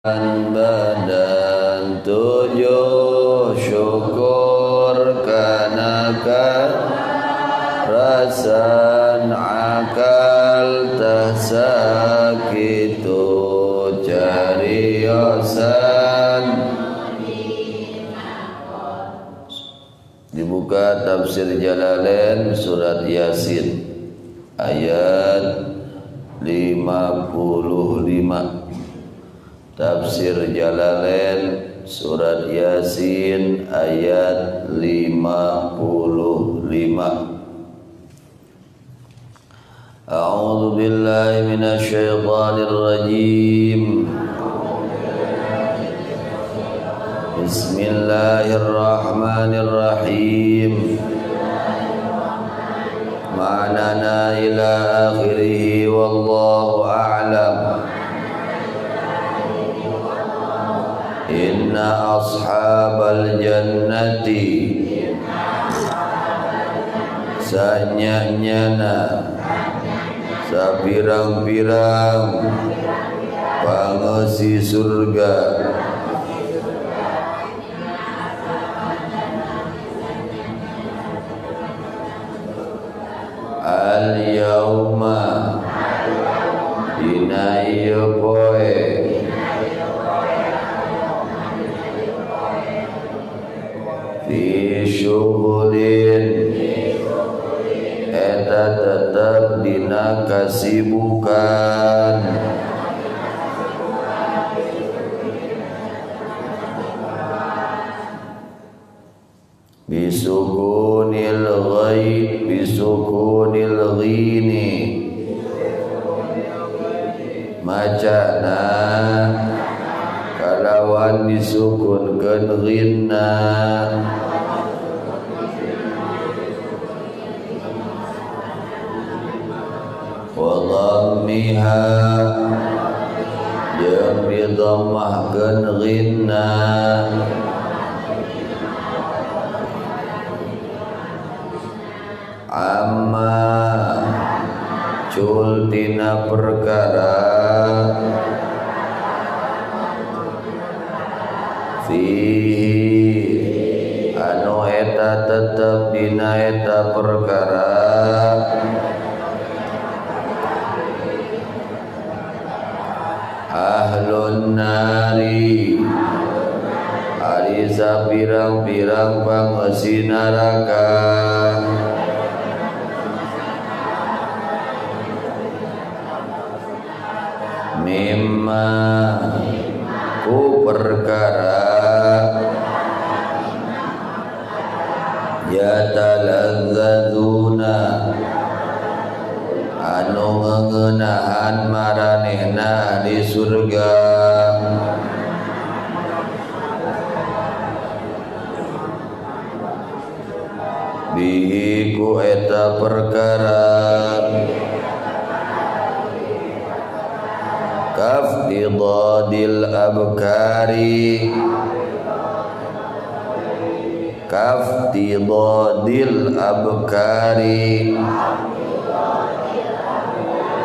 badan tujuh syukur karena rasan akal tahsakitu cariosan. Dibuka tafsir Jalalain surat Yasin ayat 55. Tafsir Jalalain surat Yasin ayat 55. A'udzu billahi minasy syaithanir rajim. Bismillahirrahmanirrahim. Ma'nana ila akhirih wallahu a'lam. Inna ashabal jannati sanyanyana sapirang-pirang pangesi surga al yauma dina ieu poe fi syughulin eta tetep dina kasibukan bisukunil ghaib bisukunil ghini macana kalawan disukunkeun ghinna wa dhammiha jeung didammahkeun ghinna amma cul tina perkara fihi anu eta tetep dina eta perkara ahlun nari ari sapirang-pirang pangeusi neraka mimma ku perkara yataladzadzuna anu ngeunahan maranehna di surga bihi ku eta perkara kafdidadil abkari kafdidadil abkari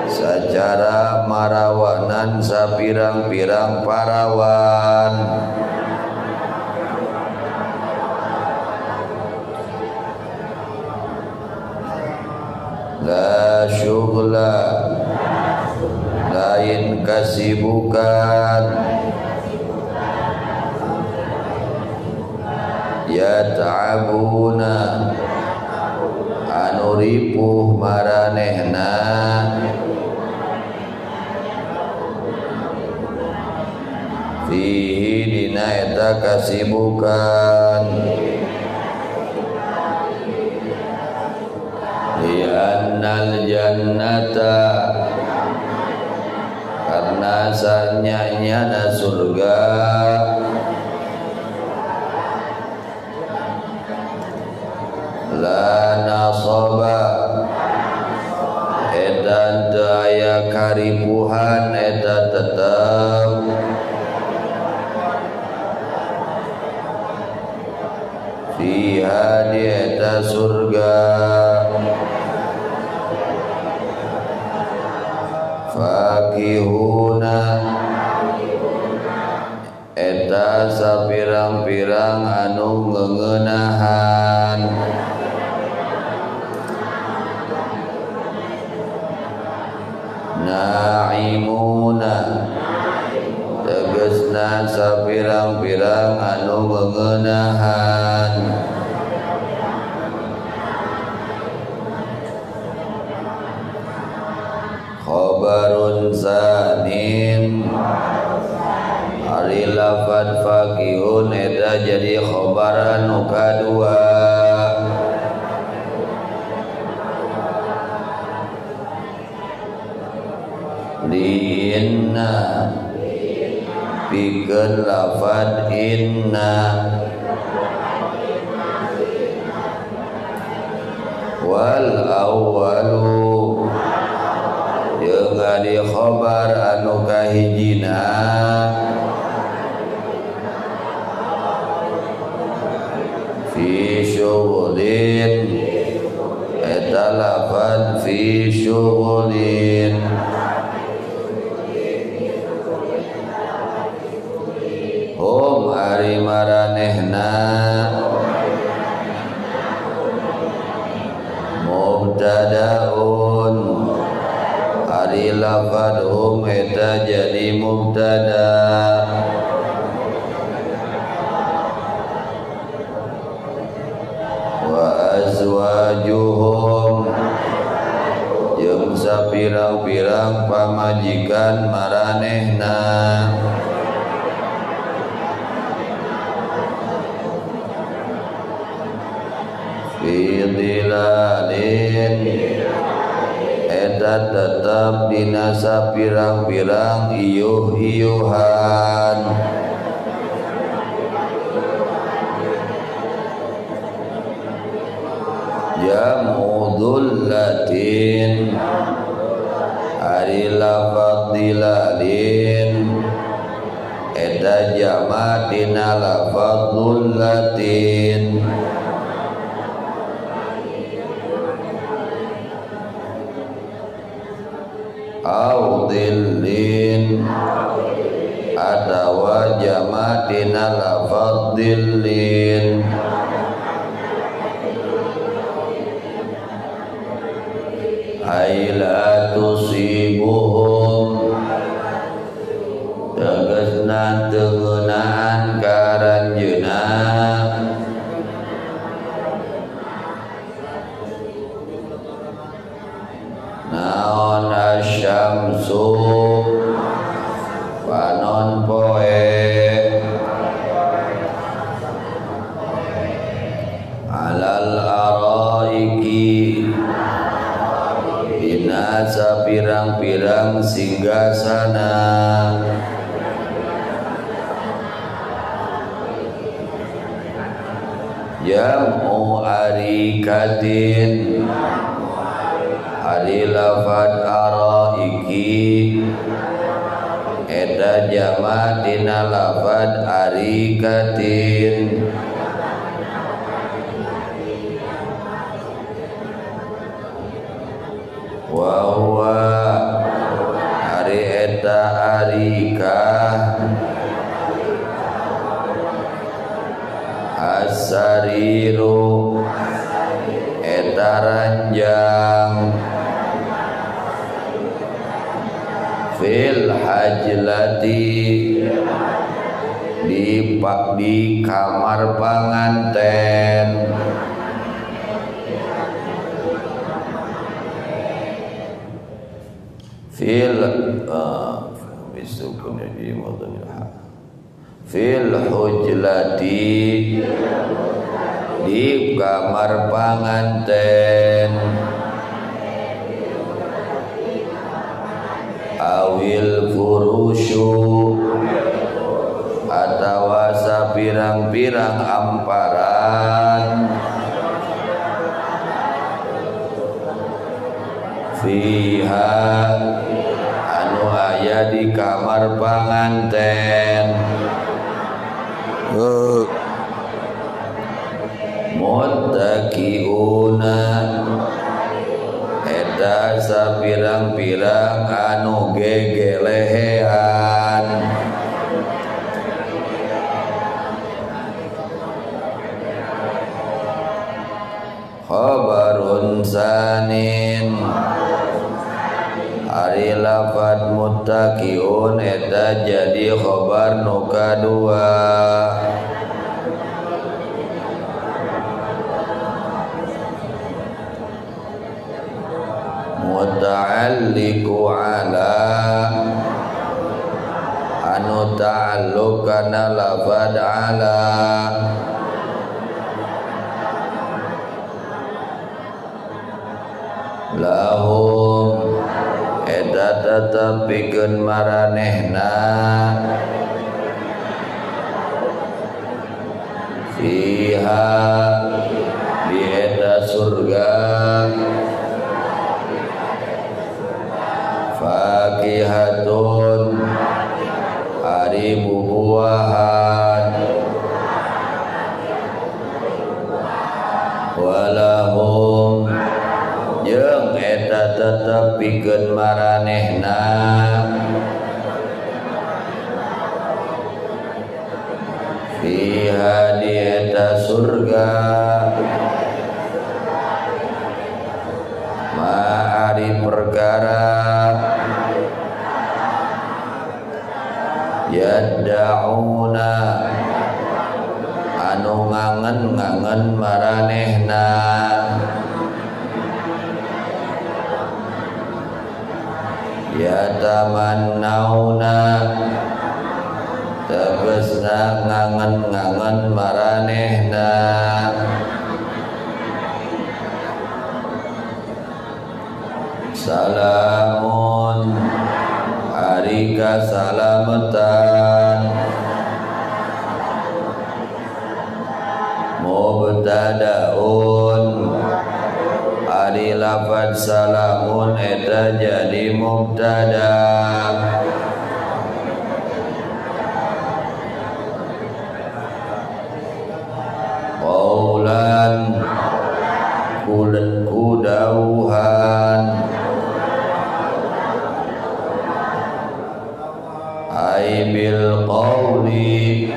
secara marawanan sapirang-pirang parawan la syughla lain kasibukan yata'abuna anu ripuh maranehna fihi dina eta kasibukan li'annal jannata karena sanyanya surga la nasaba eta daya karibuhan eta tetap fiha di eta surga fakihuna eta sapirang-pirang anu ngeuneunahan naimuna tegasna sapirang-pirang anu ngeuneunahan khobarun sanin ari lafad fakihun eta jadi khobaran nu kadua di inna pikeun lafad inna wal awwalu jeung ari khobar anu kahijina fi syughulin eta lafad fi syughulin hum ari maranehna mubtadaun ari lafad hum eta jadi mubtada wa azwajuhum jeung sapirang-pirang pamajikan maranehna fidilalin eta tetap dina sapirang-pirang iyuh-iyuhan jamudullatin ari lafad dilalin eta jama dina lafadzullatin audillin atawa jama dina lafadzillin aila tusibuhum tegasna teu ngeunaan karanjeuna naon asyamsu panon poe alal araiki dina sapirang-pirang singgasana jamu arikatin ari lafad araiki eta jama dina lafad arikatin wa huwa ari eta arikah as-sariru eta ranjang fil hajlati di kamar panganten fil fil hujlati di kamar panganten awil furusyu atawa sapirang-pirang amparan fiha anu aya di kamar panganten muttaqiuna eta sapirang-pirang anu gegelehean sanin ari lafad muttaqiun eta jadi khobar nu kadua muta'alliqu ala anu ta'alluq kana lafad ala lahum eta tetep pikeun maranehna fiha di eta surga fakihatun ari bubuahan walahum jeung eta tetep pikeun maranehna fiha di eta surga ma'ari perkara yad'una anu ngangen-ngangen maranehna yatamannauna tegasna ngangen-ngangen maranehna salamun ari kasalamatan mubtadaun ari lafad salamun eta jadi mubtada qaulan kudauhan ai bil qawli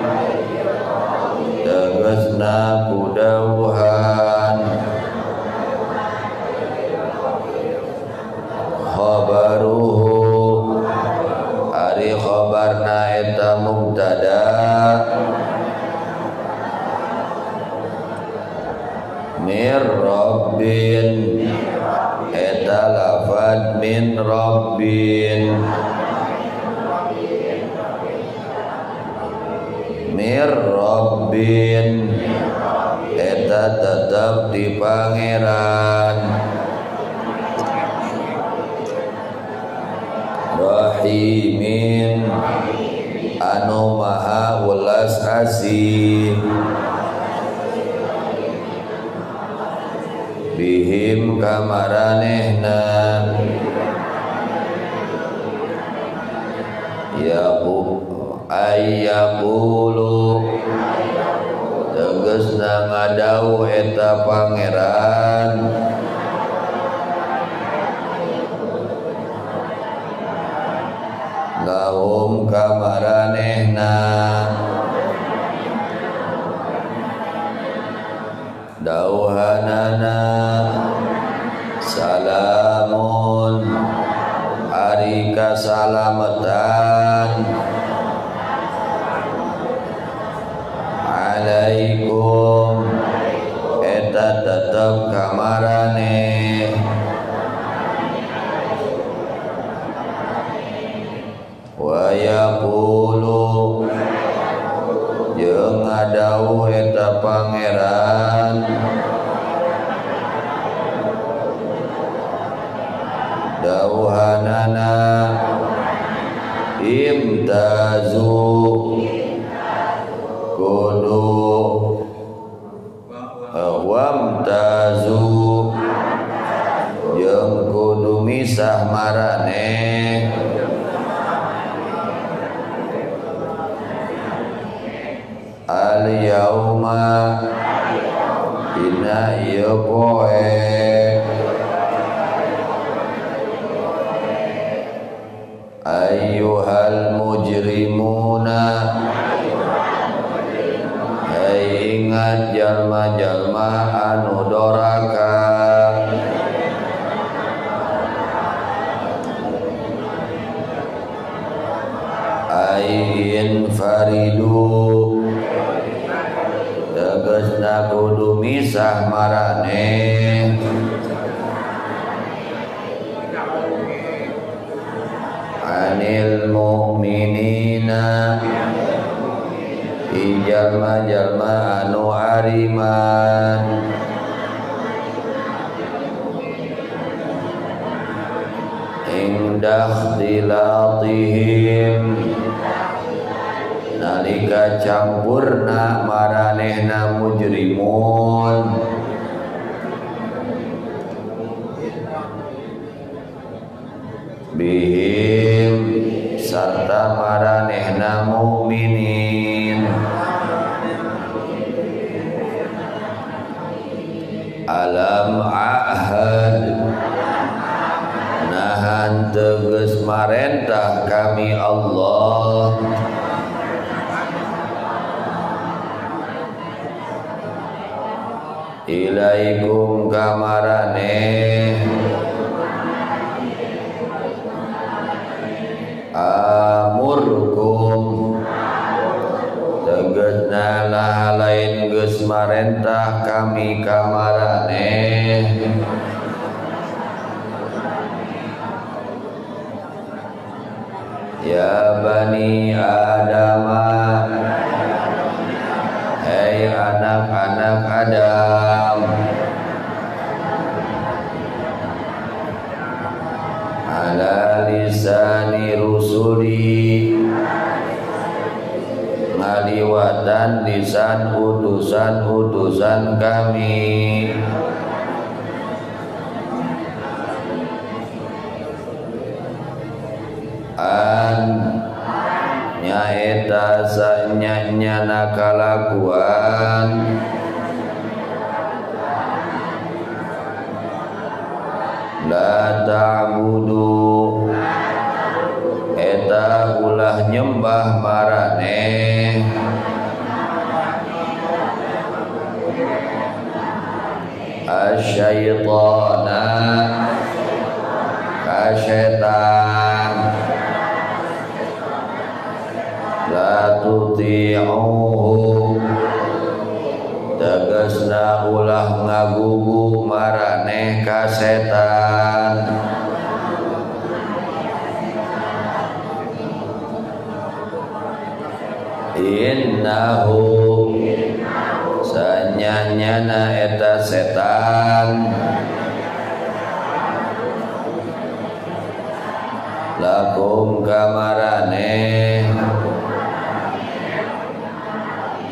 tegasna kudauhan khabaruhu ari khabarna eta mubtada mir rabbin eta lafad min rabbin mir rabbin eta tetap di pangeran rahimin anu maha welas asih bihim kamaranehna ayyaqulu tegasna ngadau eta pangeran lahum kamaranehna dauhanana salamun ari kasalamatan alaikum eta tetep kamarane wa yaqulu jeung ngadau eta pangeran dauhanana imtazu kudu wamtazu jeung kudu misah maraneh al yauma dina ieu poe ayyuhal mujrimuna hai ingat jalma-jalma anu doraka faridu tegasna kudu misah maraneh anil mu'minina jalma-jalma anu ariman indah dilatihim nalika campurna maranehna mujrimun bihim sarta maranehna mukminin alam ahad nahan tegas marentah kami Allah ilaikum kamarane amurkum tegasna lain geus marentah kami kamarane ya bani adama hei anak-anak Adam ala lisani rusuli ngaliwatan lisan utusan-utusan kami an nyaeta sanyanya kalakuan la ta'budu eta ulah nyembah maraneh asyaitana kasetan la tuti'uhu tegasna ulah ngagugu maraneh ka setan innahu sanyanyana eta setan lakum kamarane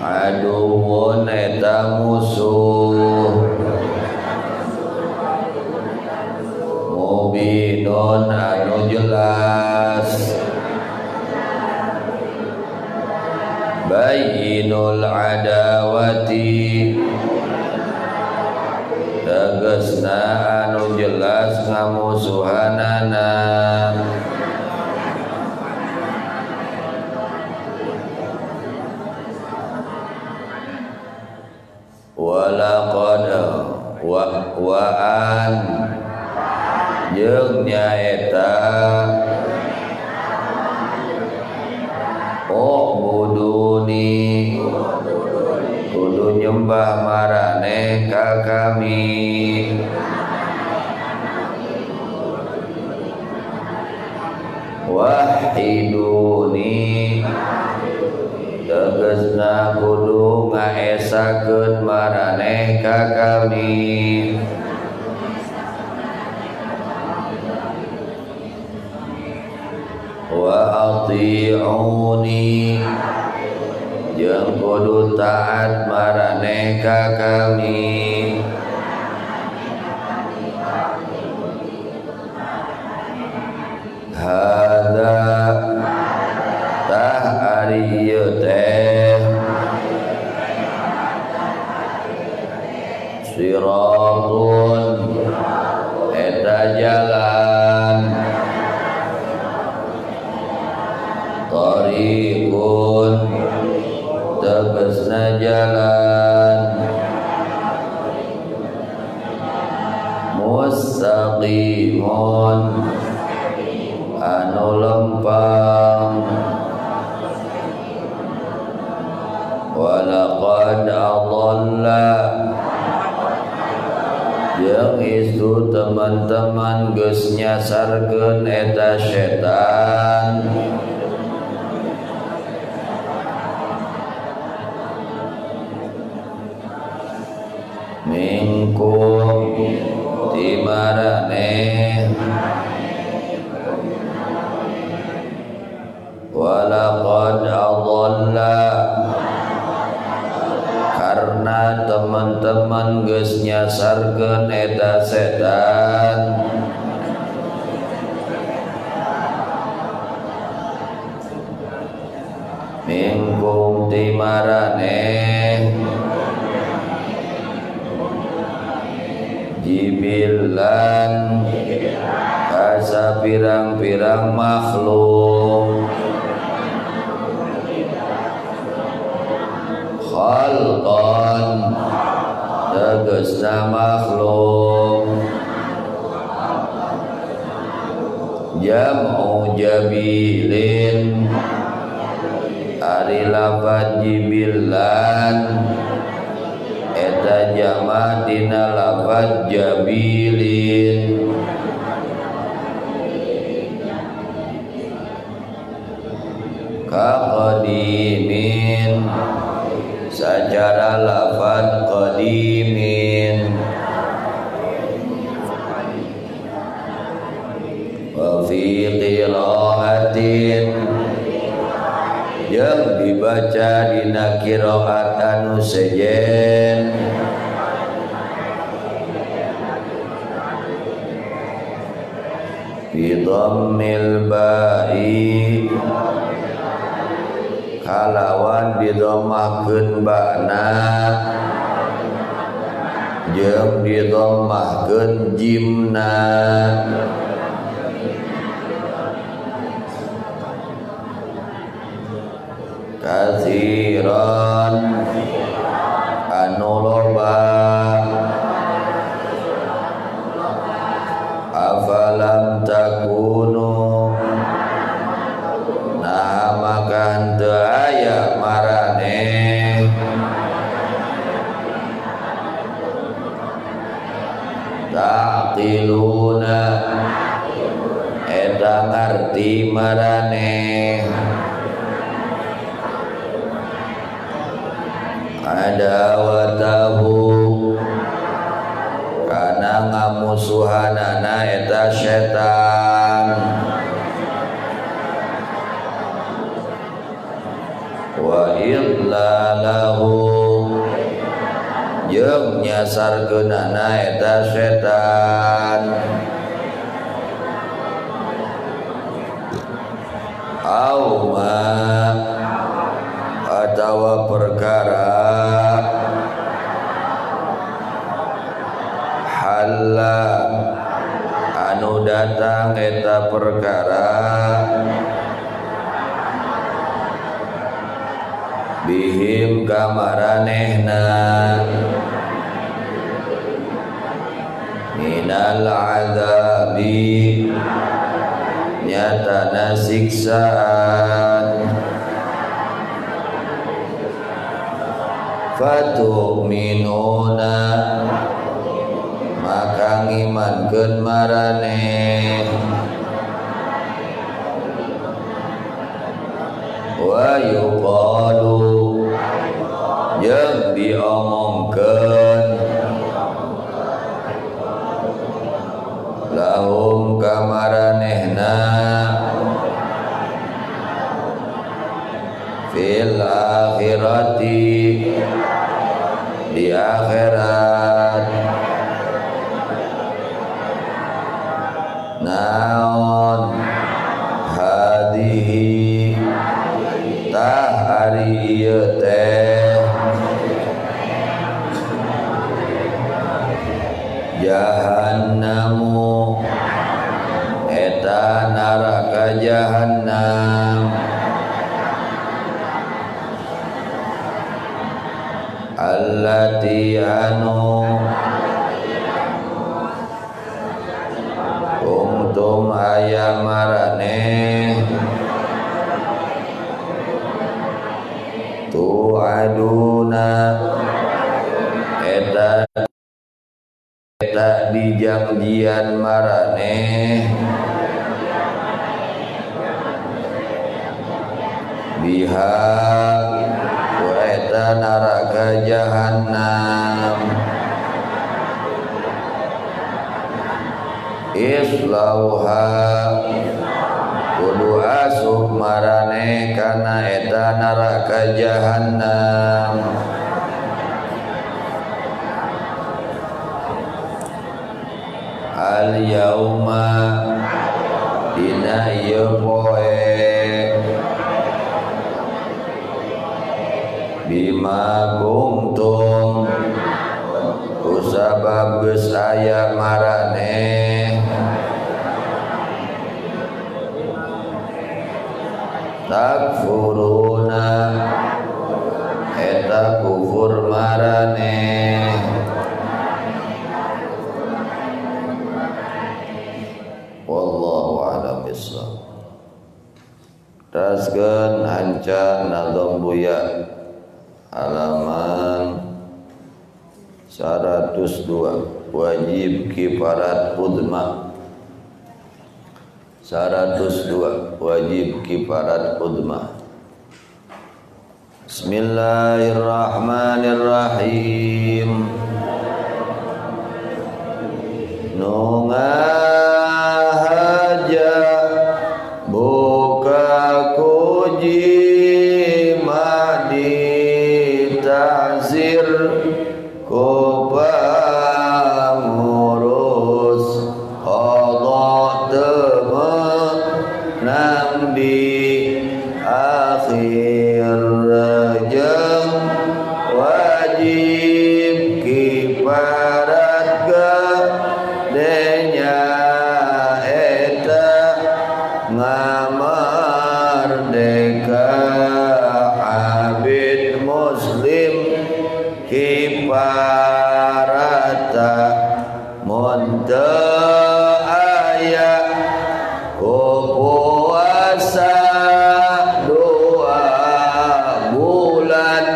aduwun eta musuh mubinun anu jelas bayyinul adawati tegasna anu jelas ngamusuhanana walaqad wa'an jeung nyaeta buduni kudu nyembah maraneh ka kami wahiduni tegasna kudu ngaesakeun maraneh ka kami wa ati'uni jeung kudu taat maraneh ka kami hadza tah ari ieu teh siratun eta jalan tariqun tegasna jalan mustaqimun anu lempang walaqad adalla jeung itu teman-teman geus nyasarkeun eta setan minkum timarane walaqad adalla karena teman-teman geus nyasarkeun eta setan minkum timarane jibilan asa pirang-pirang makhluk khalqan tegasna makhluk jam'u jabilin ari lafaz jibilan eta jama' dina lafaz jabilin kaqadimin secara lafaz qadimin wa fi qiraatin yang dibaca dina qiraat anu sejen bi dhammil ba'i kalawan didomahkeun ba'na jeung didomahkeun jimna katsiran anu loba afalam takunu nah maka henteu aya marane taqiluna eta ngarti marane adawatahu kana ngamusuhanana eta setan wa idlalahu jeung nyasarkeunana eta setan auma atawa perkara halla anu datang eta perkara bihim kamaranehna minal azabi nyatana siksaan fatu'minuna maka ngimankeun maraneh wa yuqalu jeung diomongkeun lahum kamaranehna fil akhirati di akhirat naon hadihi tah ari ieu teh jahannamu eta neraka jahannam allati anu kuntum ayamarane tu tu'aduna eta di janjian maraneh biha ku eta neraka jahannam islauha kudu asup maraneh kana eta neraka jahannam al yauma dina ieu poe bima kuntum kusabab geus aya maraneh takfuruna eta kufur maraneh wallahu a'lam bishawab. Taskeun hanca nazam buya halaman 102 wajib kifarat udma 102 wajib kifarat udma. Bismillahirrahmanirrahim. Nu ngahaja buka kuji madi ta'zir ku pangurus qada temenang di akhir rajang wajib kifarat gadenya eta ngamardeka abid muslim kifarata munta aya ku puasa 2 bulan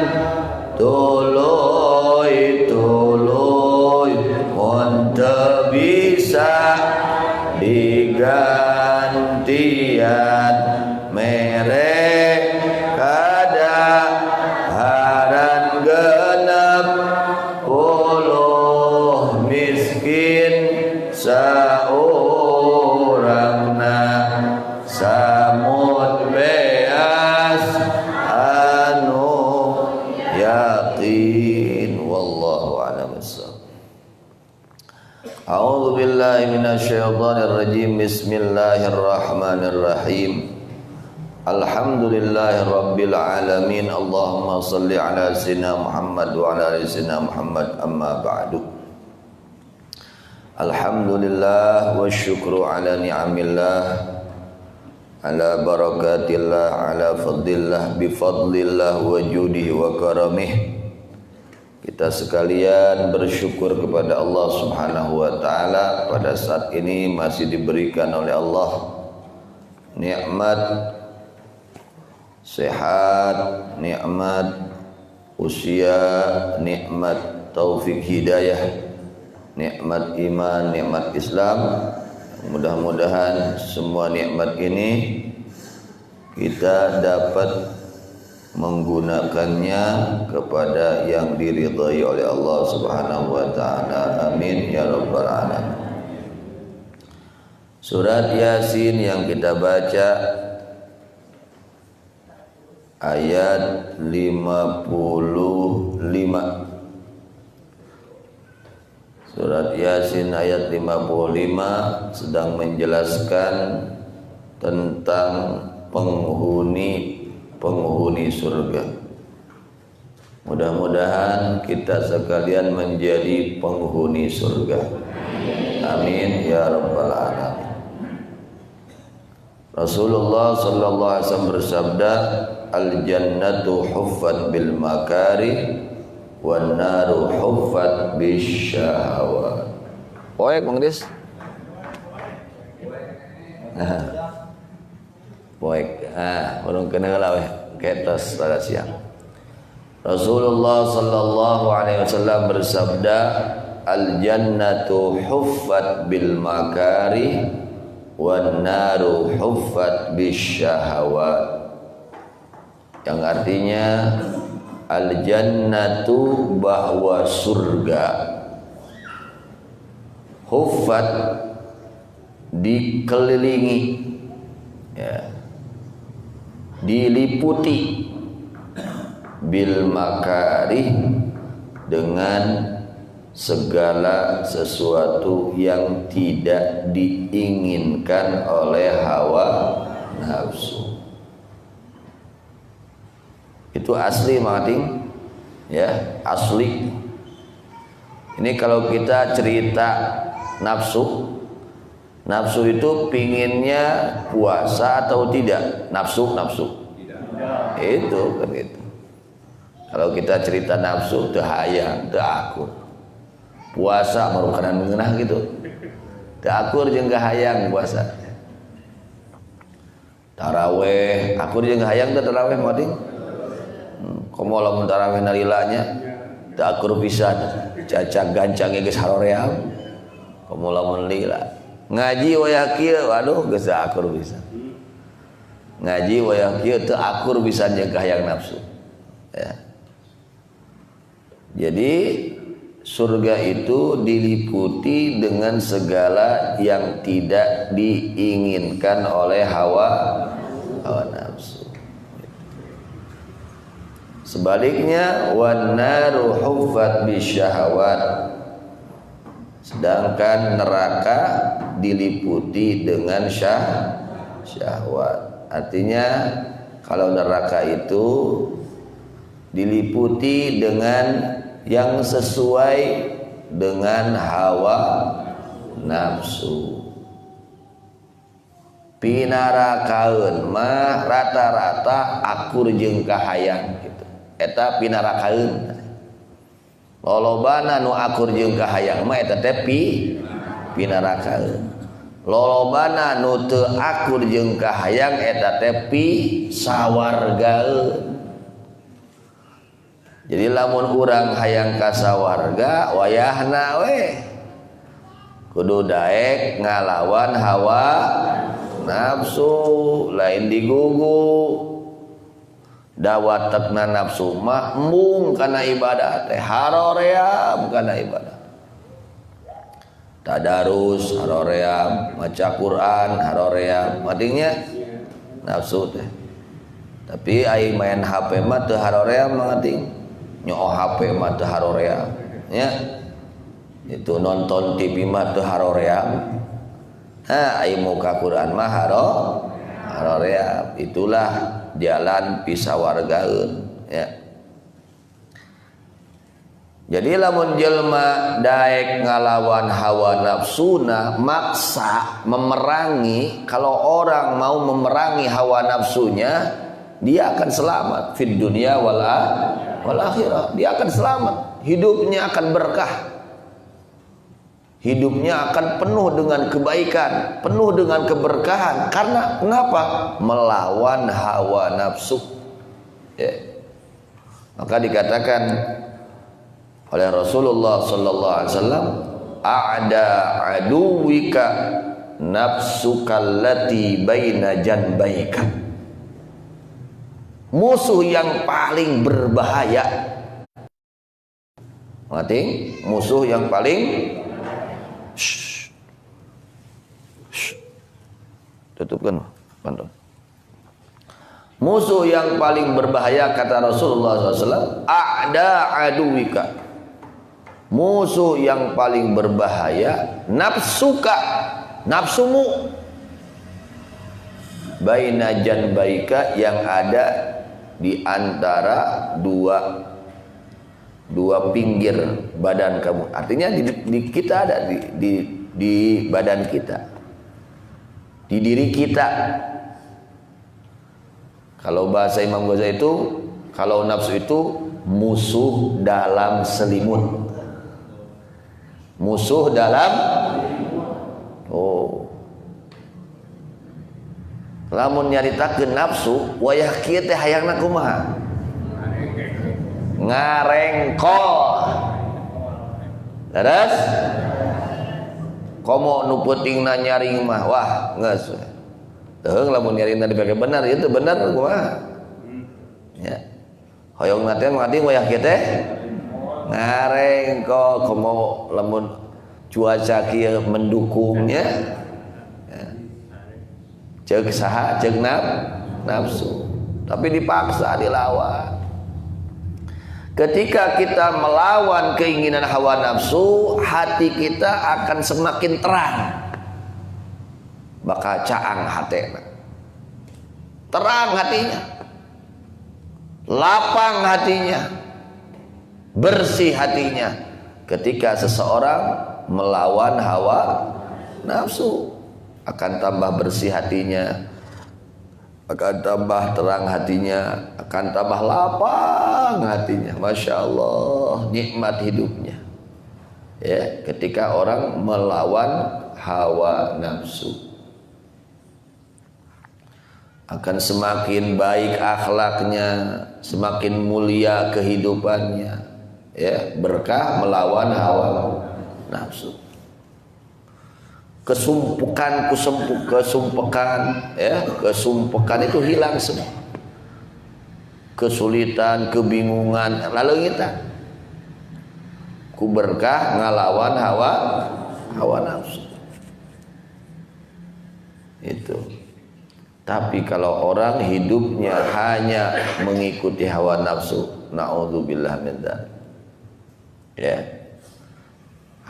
tuluy munta bisa digantian mere kada haran genep puluh miskin saurangna samud beas anu yakin wallahu a'lam bissawab. A'udzu billahi minasyaitonir rajim. Bismillahirrahmanirrahim. Alhamdulillahi rabbil alamin. Allahumma salli ala sayyidina Muhammad wa ala ali sayyidina Muhammad amma ba'du. Alhamdulillah wa syukru ala ni'amillah ala barakatillah ala fadlillah bifadlillah wa judihi wa karamih. Kita sekalian bersyukur kepada Allah Subhanahu wa taala pada saat ini masih diberikan oleh Allah nikmat sehat, nikmat usia, nikmat taufik hidayah, nikmat iman, nikmat Islam. Mudah-mudahan semua nikmat ini kita dapat menggunakannya kepada yang diridhai oleh Allah Subhanahu wa taala. Amin ya rabbal alamin. Surat Yasin yang kita baca ayat 55. Surat Yasin ayat 55 sedang menjelaskan tentang penghuni surga. Mudah-mudahan kita sekalian menjadi penghuni surga. Amin ya rabbal alamin. Rasulullah sallallahu alaihi wasallam bersabda, al-jannatu huffat bil makari wan naru huffat bisyahawat. Poek Bang Dis. Poek. Urang kenal we ketos pada siang. Rasulullah sallallahu alaihi wasallam bersabda, al jannatu huffat bil makari wan naru huffat bis syahawat. Yang artinya al jannatu bahwa surga, huffat dikelilingi, ya, diliputi, bil makarih dengan segala sesuatu yang tidak diinginkan oleh hawa nafsu. Itu asli Mang, ya, asli. Ini kalau kita cerita nafsu itu pinginnya puasa atau tidak? Nafsu tidak. Itu kan gitu. Kalau kita cerita nafsu teu hayang, teu akur. Puasa marukanan ngeunah gitu. Teu akur jeung hayang puasa. Taraweh, akur jeung hayang teu taraweh mading. Komo lamun taraweh nalilanya teu akur pisan. Cacak gancang geus haroream. Komo lamun lila. Ngaji wayah kieu, waduh geus akur pisan. Ngaji wayah kieu teu akur pisan jeung hayang nafsu. Ya. Jadi surga itu diliputi dengan segala yang tidak diinginkan oleh hawa nafsu. Sebaliknya wan naru huffat bisyahawat. Sedangkan neraka diliputi dengan syahwat. Artinya kalau neraka itu diliputi dengan yang sesuai dengan hawa nafsu. Pinarakaeun mah rata-rata akur jeung kahayang gitu. Eta pinarakaeun. Lolobana nu akur jeung kahayang mah eta teh pinarakaeun. Lolobana nu teu akur jeung kahayang eta teh sawargaeun. Jadi lamun urang hayang ka sawarga wayahna we kudu daek ngalawan hawa nafsu, lain digugu. Dawatekna nafsu mah embung kana ibadah teh, haroream kana ibadah. Tadarus haroream, maca Quran haroream, madingnya nafsu teh. Tapi ai main HP mah teu haroream mangating. Nyoh HP mah teu haroream, nya. Itu nonton TV mah teu haroream. Ai muka Quran mah haroream. Itulah jalan pisawargaeun, ya. Jadi lamun jelma daek ngalawan hawa nafsuna, maksa memerangi, kalau orang mau memerangi hawa nafsunya, dia akan selamat fid dunya wal akhirah. Dia akan selamat, hidupnya akan berkah, hidupnya akan penuh dengan kebaikan, penuh dengan keberkahan. Karena kenapa? Melawan hawa nafsu, ya. Maka dikatakan oleh Rasulullah sallallahu alaihi wasallam, a'da aduwika nafsukallati baina janbaika. Musuh yang paling berbahaya, mati, musuh yang paling tutupkan pantun. Musuh yang paling berbahaya kata Rasulullah SAW, a'da aduwika, musuh yang paling berbahaya nafsuka, nafsumu, baina janbaika, yang ada di antara dua pinggir badan kamu. Artinya di kita ada di badan kita, di diri kita. Kalau bahasa Imam Ghazali itu, kalau nafsu itu musuh dalam selimut. Musuh dalam, oh, lamun nyaritakeun nafsu wayah kieu teh hayangna kumaha? ngarengko. Terus komo nu peutingna nyaring mah wah geus. Teuing lamun nyaringna dipake benar itu benar kumaha? Ya. Hoyong nate mati wayah kieu teh ngarengko komo lamun cuaca kieu mendukungnya. Ya. Ceuk saha? Ceuk nafsu. Tapi dipaksa dilawan. Ketika kita melawan keinginan hawa nafsu, hati kita akan semakin terang. Bakal caang hatena. Terang hatinya. Lapang hatinya. Bersih hatinya. Ketika seseorang melawan hawa nafsu, akan tambah bersih hatinya, akan tambah terang hatinya, akan tambah lapang hatinya. Masya Allah, nikmat hidupnya. Ya, ketika orang melawan hawa nafsu, akan semakin baik akhlaknya, semakin mulia kehidupannya. Ya, berkah melawan hawa nafsu. Kesumpukan itu hilang semua. Kesulitan, kebingungan, lalu kita ku berkah ngalawan hawa nafsu. Itu. Tapi kalau orang hidupnya hanya mengikuti hawa nafsu, naudzubillah min dzalik. Ya.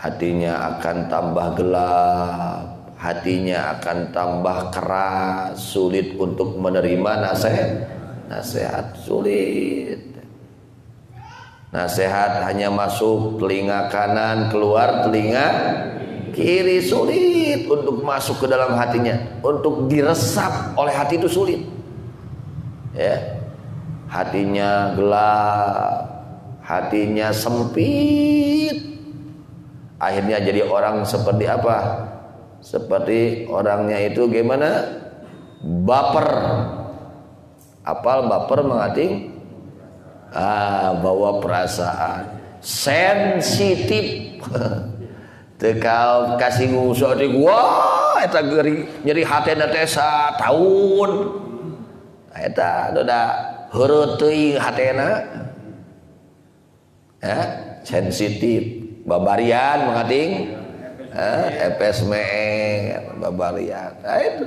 Hatinya akan tambah gelap, hatinya akan tambah keras, sulit untuk menerima nasihat, sulit. Nasihat hanya masuk telinga kanan, keluar telinga kiri, sulit untuk masuk ke dalam hatinya, untuk diresap oleh hati itu sulit. Ya. Hatinya gelap, hatinya sempit. Akhirnya jadi orang seperti apa? Seperti orangnya itu gimana? Baper. Apal baper mengating? Bawa perasaan. Sensitif. Tekal kasih ngusuk di wah eta nyeri hatena teh sataun. Eta doda heureut teuing hatena. Ya, sensitif. Babarian mengating epesmen babarian. Nah itu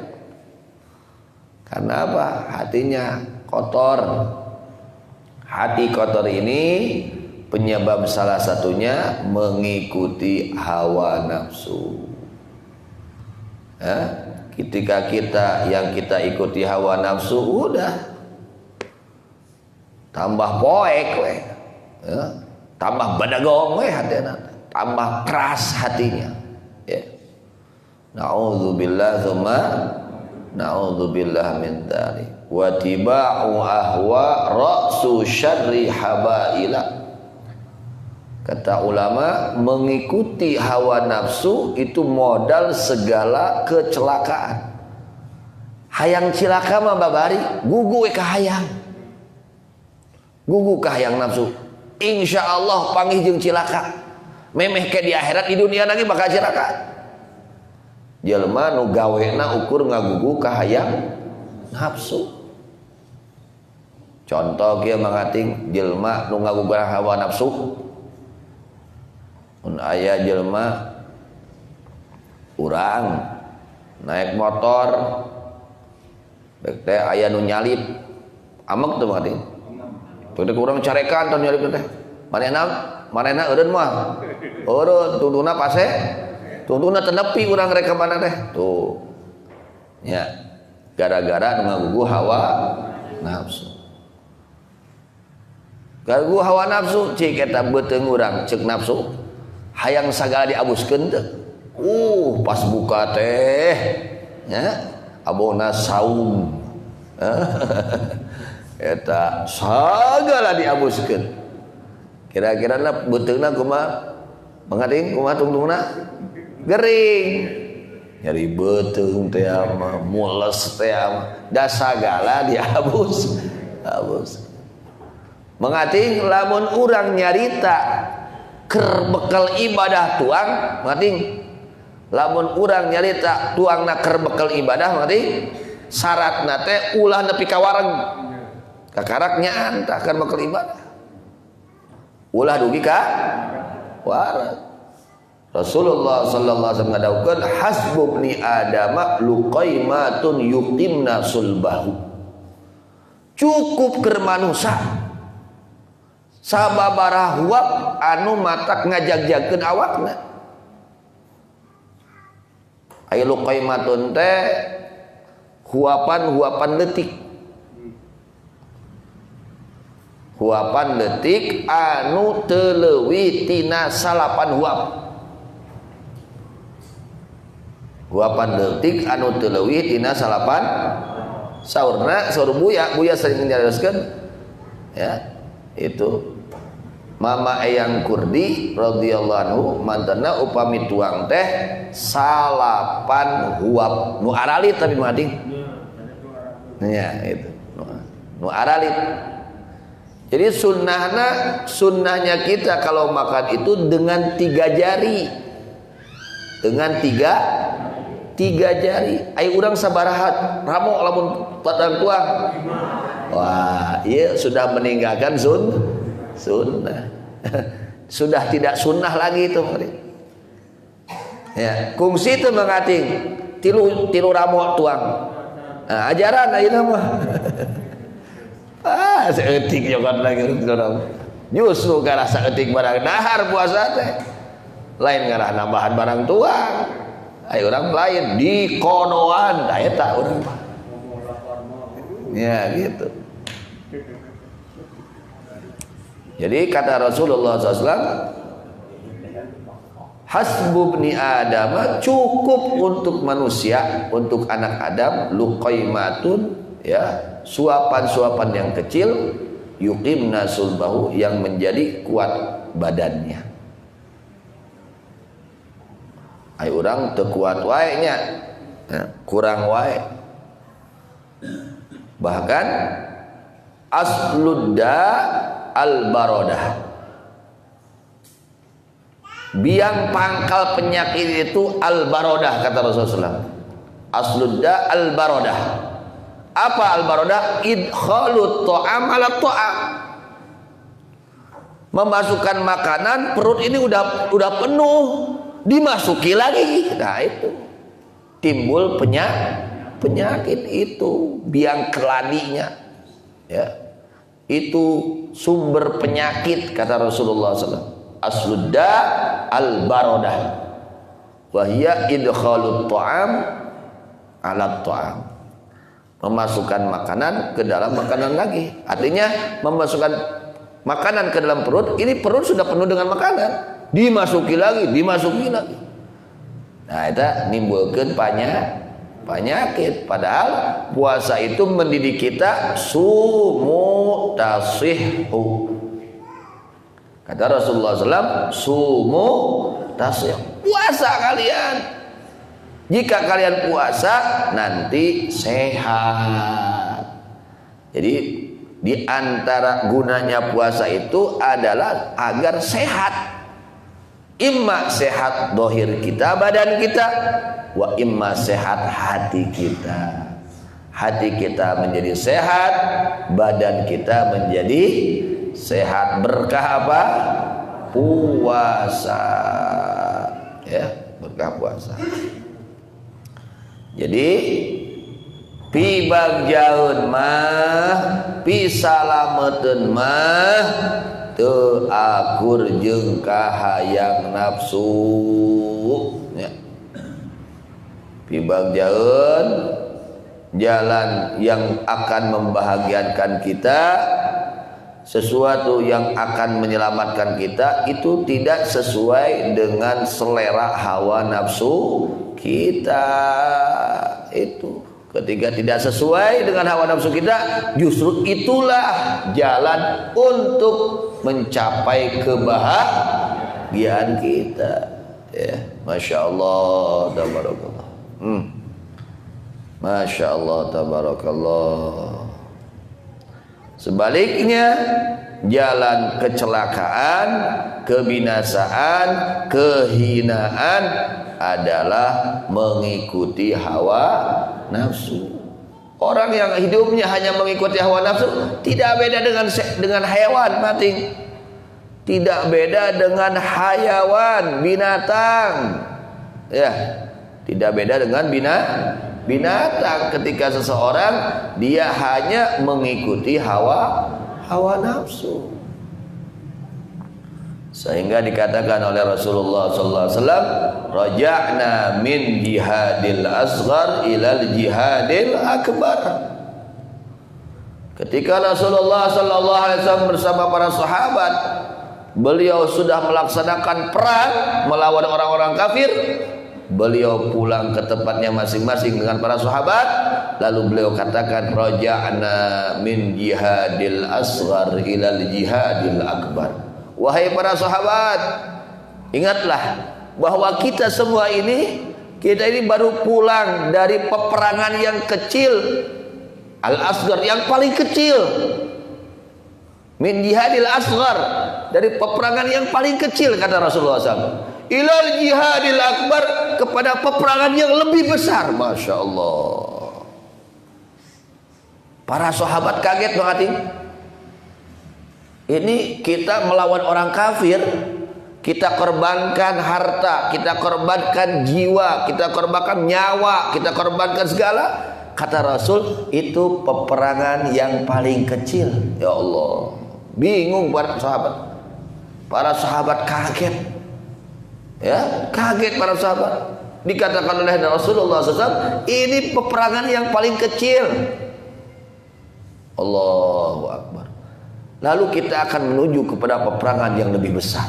karena apa? Hatinya kotor. Hati kotor ini penyebab salah satunya mengikuti hawa nafsu. Ketika yang kita ikuti hawa nafsu, udah tambah poek we. Tambah badagong we hatena, tambah keras hatinya. Ya. Nauzubillah tsumma naudzubillah min dzalik. Wa tiba'u ahwa ra'su syarri habaila. Kata ulama, mengikuti hawa nafsu itu modal segala kecelakaan. Hayang cilaka mah babari, gugu we ka hayang. Gugu ka hayang nafsu. Insya Allah panggih jeung cilaka. Memeh ke di akhirat, di dunia lagi bakal cilaka. Jelma nu gawena ukur ngagugu ka hayang nafsu. Contoh kieu mangating jelma nu ngagugu hawa nafsu. Mun aya jelma urang naik motor bek teh aya nu nyalip amek teu mangating. Peudeuk urang carekan tong nyalip teh. Manehna eureun mah. Eureun tunduna pase. Tunduna teu nepi urang rek ka mana teh. Tuh. Ya. Gara-gara nu ngagugu hawa nafsu. Ngagugu hawa nafsu cik eta beuteung urang ceuk nafsu. Hayang sagala diabuskeun teu. Pas buka teh nya abona saum. Eta sagala diabuskeun. Kira-kira beuteungna kumaha? Mengating kumaha tungtungna? Gering. Nyari beuteung teh mah, mules teh mah. Da sagala diabus. mengating lamun urang nyarita keur bekal ibadah tuang mengating lamun urang nyarita tuangna keur bekal ibadah mengating syaratna teh ulah nepi ka wareg kakarak nyaan tah keur bekal ibadah ulah dugi ka wareg. Rasulullah sallallahu alaihi wasallam ngadawkeun hasbu ibni adama luqaimatun yuqimna sulbahu. Cukup keur manusia sababaraha huap anu matak ngajag-jagkeun awakna. Aya luqaimatun teh huapan leutik. Huapan leutik anu teu leuwih tina salapan huap. Huapan leutik anu teu leuwih tina salapan saurna saur buya sering menjelaskan ya itu Mama Eyang Kurdi radhiyallahu anhu mantena upami tuang teh salapan huap nu aralit tapi mading ya itu nu aralit. Jadi sunnahnya kita kalau makan itu dengan 3 jari dengan tiga jari. Ai urang sabaraha ramo lamun padang tuang. Wah, iya sudah meninggalkan sunnah. Sudah tidak sunnah lagi itu. Ya, kungsi itu mengating tilu ramo tuang. Nah, ajaran ayeuna mah. Saeutik jogan lagi urang. Justru gara saeutik barang dahar puasa teh. Lain gara nambahan barang tuang. Ayo orang lain di konoan, eta urang mah. Ya gitu. Jadi kata Rasulullah SAW, hasbu ibni Adam cukup untuk manusia, untuk anak Adam luqaimatun ya, suapan-suapan yang kecil yuqimna sulbahu yang menjadi kuat badannya. Ai urang teu kuat wae nya. Kurang wae. Bahkan asludda al-barodah. Biang pangkal penyakit itu al-barodah kata Rasulullah. Asludda al-barodah. Apa al-barodah? Idkhalut ta'am ala ta'am. Memasukkan makanan, perut ini udah penuh, dimasuki lagi. Nah itu timbul penyakit itu biang keladinya ya, itu sumber penyakit kata Rasulullah SAW. Asludda al-barodah wahia idkhalut ta'am ala ta'am, memasukkan makanan ke dalam makanan lagi. Artinya memasukkan makanan ke dalam perut, ini perut sudah penuh dengan makanan, dimasuki lagi. Nah itu nimbulkeun penyakit. Padahal puasa itu mendidik kita sumu tasihhu. Kata Rasulullah SAW, sumu tasihhu. Puasa kalian. Jika kalian puasa nanti sehat. Jadi di antara gunanya puasa itu adalah agar sehat. Imma sehat dohir kita, badan kita, wa imma sehat hati kita. Hati kita menjadi sehat, badan kita menjadi sehat. Berkah apa? Puasa. Ya, berkah puasa. Jadi pi bagjaeun mah, pi salameteun mah teu akur jeung kahayang nafsu ya. Pi bagjaeun jalan yang akan membahagiakan kita, sesuatu yang akan menyelamatkan kita, itu tidak sesuai dengan selera hawa nafsu kita. Itu ketika tidak sesuai dengan hawa nafsu kita, justru itulah jalan untuk mencapai kebahagiaan kita ya. Masya Allah tabarakallah. Masya Allah tabarakallah. Sebaliknya jalan kecelakaan, kebinasaan, kehinaan adalah mengikuti hawa nafsu. Orang yang hidupnya hanya mengikuti hawa nafsu tidak beda dengan hewan mati. Tidak beda dengan hayawan, binatang. Ya, tidak beda dengan binatang ketika seseorang dia hanya mengikuti hawa nafsu. Sehingga dikatakan oleh Rasulullah sallallahu alaihi wasallam, raja'na min jihadil asghar ilal jihadil akbar. Ketika Rasulullah sallallahu alaihi wasallam bersama para sahabat, beliau sudah melaksanakan perang melawan orang-orang kafir. Beliau pulang ke tempatnya masing-masing dengan para sahabat, lalu beliau katakan, raja'na min jihadil asghar ilal jihadil akbar. Wahai para sahabat, ingatlah bahwa kita semua ini baru pulang dari peperangan yang kecil, al-asghar, yang paling kecil. Min jihadil asghar, dari peperangan yang paling kecil, kata Rasulullah SAW, ilal jihadil akbar, kepada peperangan yang lebih besar. Masya Allah. Para sahabat kaget banget ini. Ini kita melawan orang kafir, kita korbankan harta, kita korbankan jiwa, kita korbankan nyawa, kita korbankan segala. Kata Rasul, itu peperangan yang paling kecil. Ya Allah, bingung para sahabat. Para sahabat kaget. Ya, kaget para sahabat. Dikatakan oleh Rasulullah SAW, ini peperangan yang paling kecil. Allahu Akbar. Lalu kita akan menuju kepada peperangan yang lebih besar.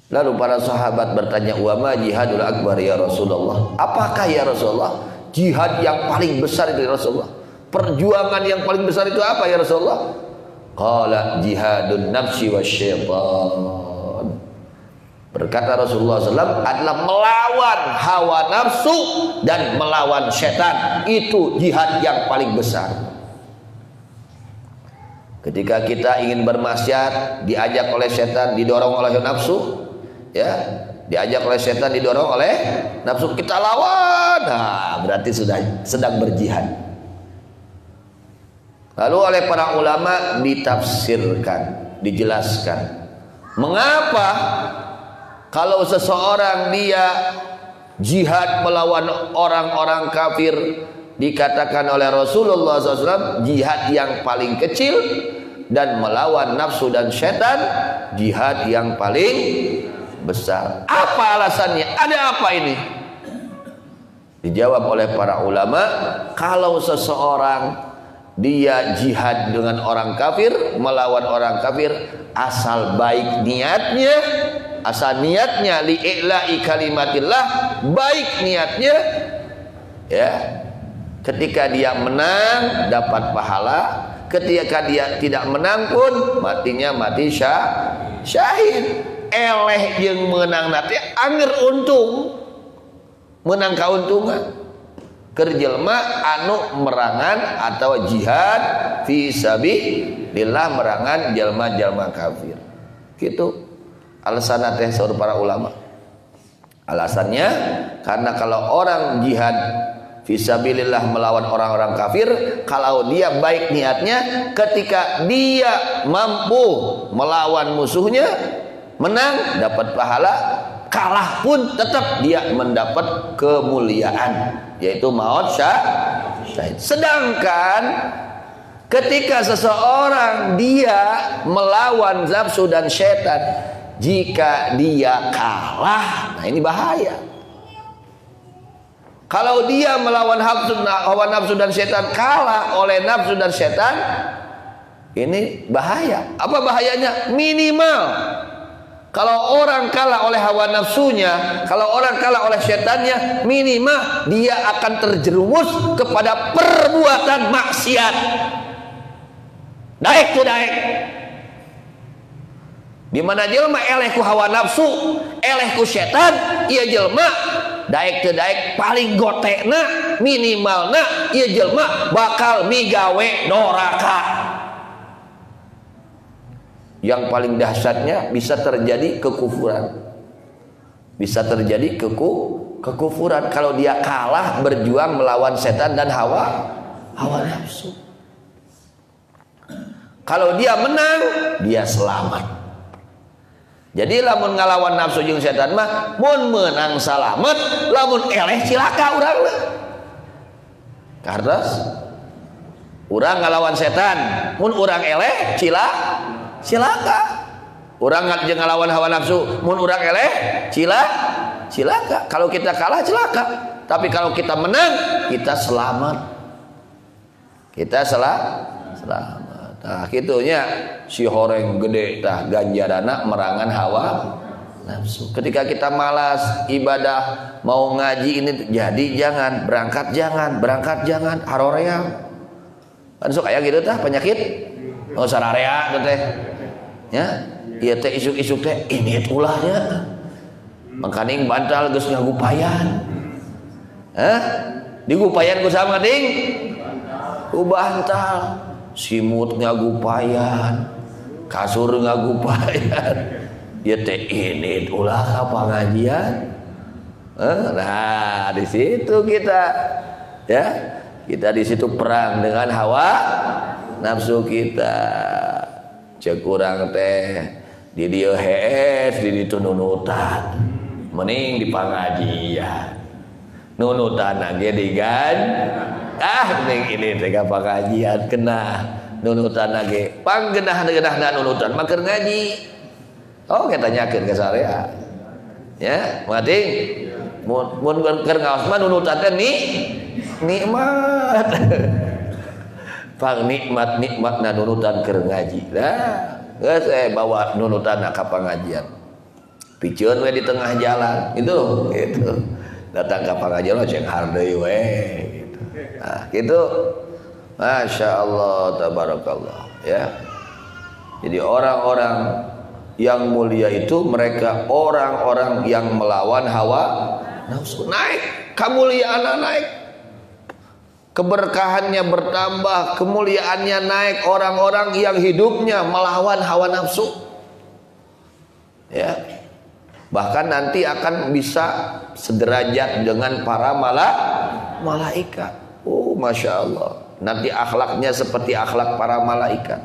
Lalu para sahabat bertanya, wa ma jihadul akbar ya Rasulullah? Apakah ya Rasulullah jihad yang paling besar itu ya Rasulullah? Perjuangan yang paling besar itu apa ya Rasulullah? Qala jihadun nafsi wasyaitan. Berkata Rasulullah SAW, adalah melawan hawa nafsu dan melawan setan. Itu jihad yang paling besar. Ketika kita ingin bermaksiat, diajak oleh setan, didorong oleh nafsu, ya, diajak oleh setan, didorong oleh nafsu, kita lawan. Nah, berarti sudah sedang berjihad. Lalu oleh para ulama ditafsirkan, dijelaskan, mengapa kalau seseorang dia jihad melawan orang-orang kafir, dikatakan oleh Rasulullah SAW jihad yang paling kecil, dan melawan nafsu dan setan jihad yang paling besar. Apa alasannya? Ada apa ini? Dijawab oleh para ulama, kalau seseorang dia jihad dengan orang kafir, melawan orang kafir, asal baik niatnya, asal niatnya li'i'la'i kalimatillah, baik niatnya, ya, ketika dia menang dapat pahala, ketika dia tidak menang pun matinya mati syahid. Eleh yang menang nanti anger untung, menang keuntungan. Kerjelma anu merangan atau jihad fi sabilillah, merangan jalma-jalma kafir. Gitu alasan teh saudara para ulama. Alasannya karena kalau orang jihad fisabilillah melawan orang-orang kafir, kalau dia baik niatnya, ketika dia mampu melawan musuhnya, menang dapat pahala, kalah pun tetap dia mendapat kemuliaan, yaitu maut syahid. Sedangkan ketika seseorang dia melawan nafsu dan syaitan, jika dia kalah, nah ini bahaya. Kalau dia melawan hawa nafsu dan setan, kalah oleh nafsu dan setan, ini bahaya. Apa bahayanya? Minimal kalau orang kalah oleh hawa nafsunya, kalau orang kalah oleh setannya, minimal dia akan terjerumus kepada perbuatan maksiat. Daek tuh daek. Di mana jelma eleh ku hawa nafsu, eleh ku setan, ia jelma daek teu daek paling gotekna minimalna ieu jelma bakal migawe doraka. Yang paling dahsyatnya bisa terjadi kekufuran. Bisa terjadi kekufuran kalau dia kalah berjuang melawan setan dan hawa nafsu. Kalau dia menang, dia selamat. Jadi lamun ngalawan nafsu jeung setan mah mun menang salamet, lamun eleh cilaka urangna. Karena urang ngalawan setan, mun urang eleh cilaka. Urang jeung ngalawan hawa nafsu, mun urang eleh cilaka. Kalau kita kalah cilaka, tapi kalau kita menang kita selamat. Kita selamat. Nah kitunya si horeng gede tah ganjarana merangan hawa nafsu. Ketika kita malas ibadah mau ngaji ini jadi jangan berangkat jangan haroreang. Kan sok aya gitu tah penyakit. Oh sararea teh. Ya, ieu teh isuk-isuk teh ini ulahnya. Mangkaning bantal geus ngagupayan. Digupayan ku sama ding? Ku bantal. Simut ngagupayan, kasur ngagupayan, ya teh ini ulah ka pengajian. Nah di situ kita, ya kita di situ perang dengan hawa nafsu kita. Cek urang teh di dieu hees di ditu nunutan, mending di pengajian. Nunutan ge digan. Ning ini teh ka pengajian kena nunutan lagi panggenah-genahna nunutan mah keur ngaji. Oh kita tanyakeun ka sarea. Ya, penting mun keur ngaos mah nunutan teh nikmat. Pang nikmatna nunutan keur ngaji. Lah, geus bawa nunutan ka pengajian. Picieun we di tengah jalan. Itu. Datang ka pengajian cek hardeui we. Nah, gitu. Masya Allah, tabarakallah. Ya. Jadi orang-orang yang mulia itu mereka orang-orang yang melawan hawa nafsu. Naik, kemuliaan naik, keberkahannya bertambah, kemuliaannya naik. Orang-orang yang hidupnya melawan hawa nafsu. Ya. Bahkan nanti akan bisa sederajat dengan para malaikat. Oh Masya Allah. Nanti akhlaknya seperti akhlak para malaikat.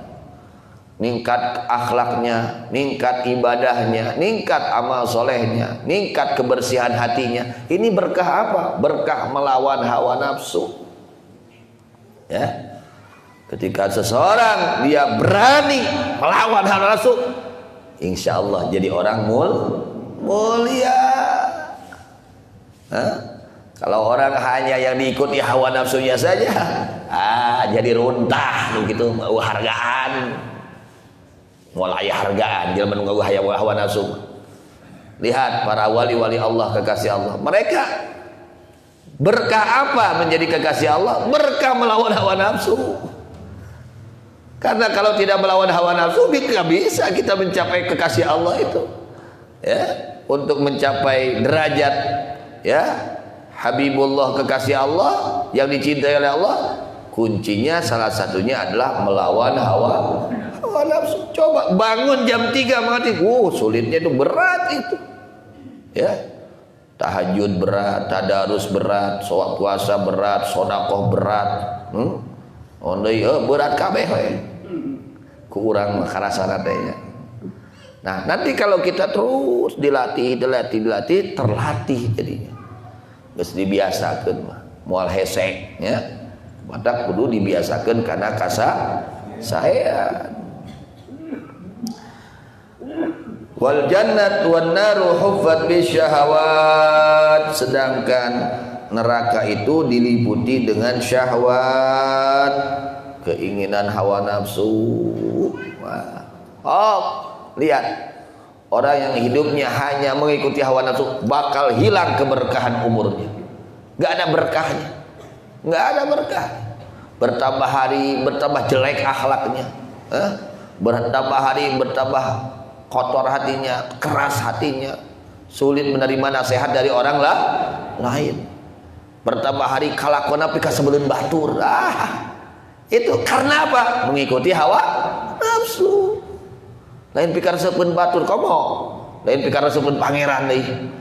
Ningkat akhlaknya, ningkat ibadahnya, ningkat amal solehnya, ningkat kebersihan hatinya. Ini berkah apa? Berkah melawan hawa nafsu. Ya. Ketika seseorang dia berani melawan hawa nafsu, insya Allah jadi orang mulia. Kalau orang hanya yang diikuti hawa nafsunya saja, jadi runtah begitu, mau hargaan, mulai hargaan, jelema nu ngeueuh hawa nafsu. Lihat para wali-wali Allah, kekasih Allah, mereka berkah apa menjadi kekasih Allah? Berkah melawan hawa nafsu. Karena kalau tidak melawan hawa nafsu, tidak bisa kita mencapai kekasih Allah itu. Ya, untuk mencapai derajat, ya. Habibullah kekasih Allah yang dicintai oleh Allah, kuncinya salah satunya adalah melawan hawa nafsu. Coba bangun jam 3 mati, sulitnya itu, berat itu. Ya, tahajud berat, tadarus berat, sholat puasa berat, sedekah berat. Berat kabeh we. Ku urang mah karasana teh nya. Nah, nanti kalau kita terus dilatih terlatih jadinya. Geus dibiasakeun mah moal hesek nya. Mata kudu dibiasakeun kana saya. Wal jannat wan naru huffat bisyahawat. Sedangkan neraka itu diliputi dengan syahwat, keinginan hawa nafsu. Lihat, orang yang hidupnya hanya mengikuti hawa nafsu bakal hilang keberkahan umurnya. Gak ada berkahnya, gak ada berkah. Bertambah hari bertambah jelek akhlaknya, bertambah hari bertambah kotor hatinya, keras hatinya, sulit menerima nasihat dari orang lain. Bertambah hari kalakona pika sebelum batur. Itu karena apa? Mengikuti hawa nafsu. Lain pikareseupeun batur komo. Lain pikareseupeun pangeran deui.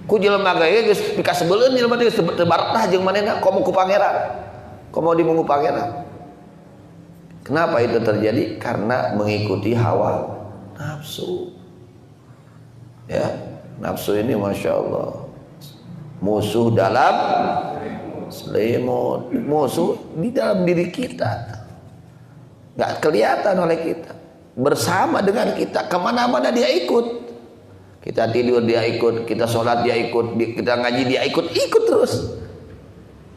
Ku jelema ge geus pikasebeuleun jelema teh teu baratah jeung manehna komo ku pangeran. Komo dimungu pangeran. Kenapa itu terjadi? Karena mengikuti hawa nafsu. Ya, nafsu ini Masya Allah musuh dalam selimut, musuh di dalam diri kita, nggak kelihatan oleh kita, bersama dengan kita, kemana-mana dia ikut. Kita tidur dia ikut, kita sholat dia ikut, kita ngaji dia ikut terus.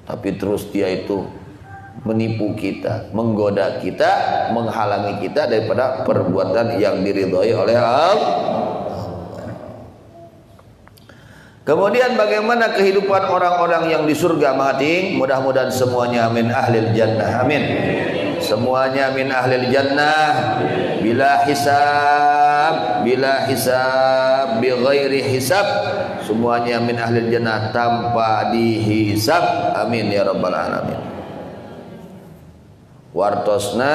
Tapi terus dia itu menipu kita, menggoda kita, menghalangi kita daripada perbuatan yang diridhoi oleh Allah. Kemudian bagaimana kehidupan orang-orang yang di surga mating? Mudah-mudahan semuanya min ahlil jannah. Amin. Semuanya min ahlil jannah bila hisab, bi ghairi hisab. Semuanya min ahlil jannah tanpa dihisab. Amin ya rabbal alamin. Wartosna